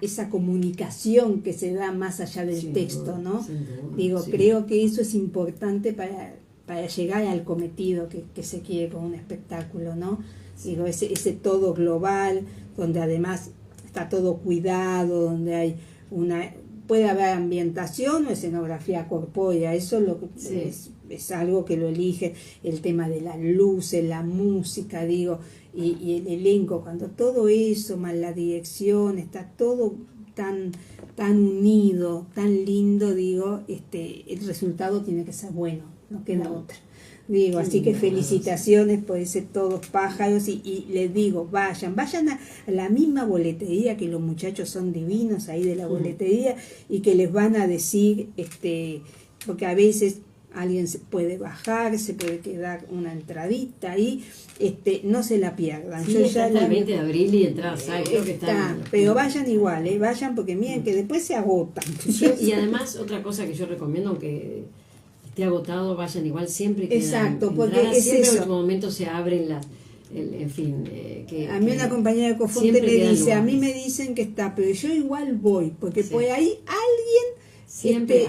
[SPEAKER 1] esa comunicación que se da más allá del texto, ¿no? Digo, creo que eso es importante para llegar al cometido que se quiere con un espectáculo, ¿no? Digo, ese todo global, donde además está todo cuidado, donde hay puede haber ambientación o escenografía corpórea, eso lo que
[SPEAKER 2] Sí.
[SPEAKER 1] es algo que lo elige, el tema de las luces, la música, digo, y el elenco, cuando todo eso, más la dirección, está todo tan unido, tan lindo, digo, el resultado tiene que ser bueno, no queda otra. Digo, así que felicitaciones por ese Todos Pájaros y les digo, vayan a la misma boletería, que los muchachos son divinos ahí de la boletería y que les van a decir, porque a veces alguien se puede bajar, se puede quedar una entradita ahí, no se la pierdan.
[SPEAKER 2] Sí,
[SPEAKER 1] yo ya
[SPEAKER 2] hasta el 20 de abril y entradas hay, creo que están.
[SPEAKER 1] Pero vayan igual, vayan porque miren que después se agotan.
[SPEAKER 2] Y además otra cosa que yo recomiendo, aunque esté agotado, vayan igual, siempre quedan.
[SPEAKER 1] Exacto, porque
[SPEAKER 2] entradas,
[SPEAKER 1] es
[SPEAKER 2] siempre
[SPEAKER 1] eso.
[SPEAKER 2] en último momento se abren las, en fin.
[SPEAKER 1] A mí una compañera de Cofonte
[SPEAKER 2] siempre
[SPEAKER 1] me
[SPEAKER 2] quedan
[SPEAKER 1] dice, a mí
[SPEAKER 2] lugares.
[SPEAKER 1] me dicen que está, pero yo igual voy, porque
[SPEAKER 2] Sí.
[SPEAKER 1] por ahí alguien,
[SPEAKER 2] Siempre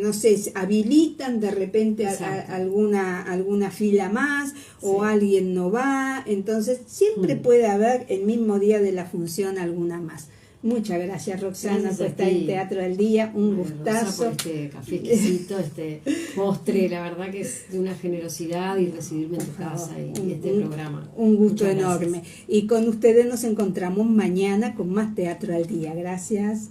[SPEAKER 1] no sé, habilitan de repente
[SPEAKER 2] Exacto.
[SPEAKER 1] alguna fila más, o
[SPEAKER 2] Sí.
[SPEAKER 1] alguien no va, entonces siempre puede haber el mismo día de la función alguna más. Muchas gracias, Roxana,
[SPEAKER 2] Gracias
[SPEAKER 1] por
[SPEAKER 2] a
[SPEAKER 1] estar
[SPEAKER 2] ti.
[SPEAKER 1] en Teatro del Día, un
[SPEAKER 2] Rosa,
[SPEAKER 1] gustazo.
[SPEAKER 2] por este café exquisito, este postre, la verdad que es de una generosidad, y recibirme en tu casa y este programa.
[SPEAKER 1] Un gusto
[SPEAKER 2] Muchas
[SPEAKER 1] enorme.
[SPEAKER 2] gracias.
[SPEAKER 1] Y con ustedes nos encontramos mañana con más Teatro al Día. Gracias.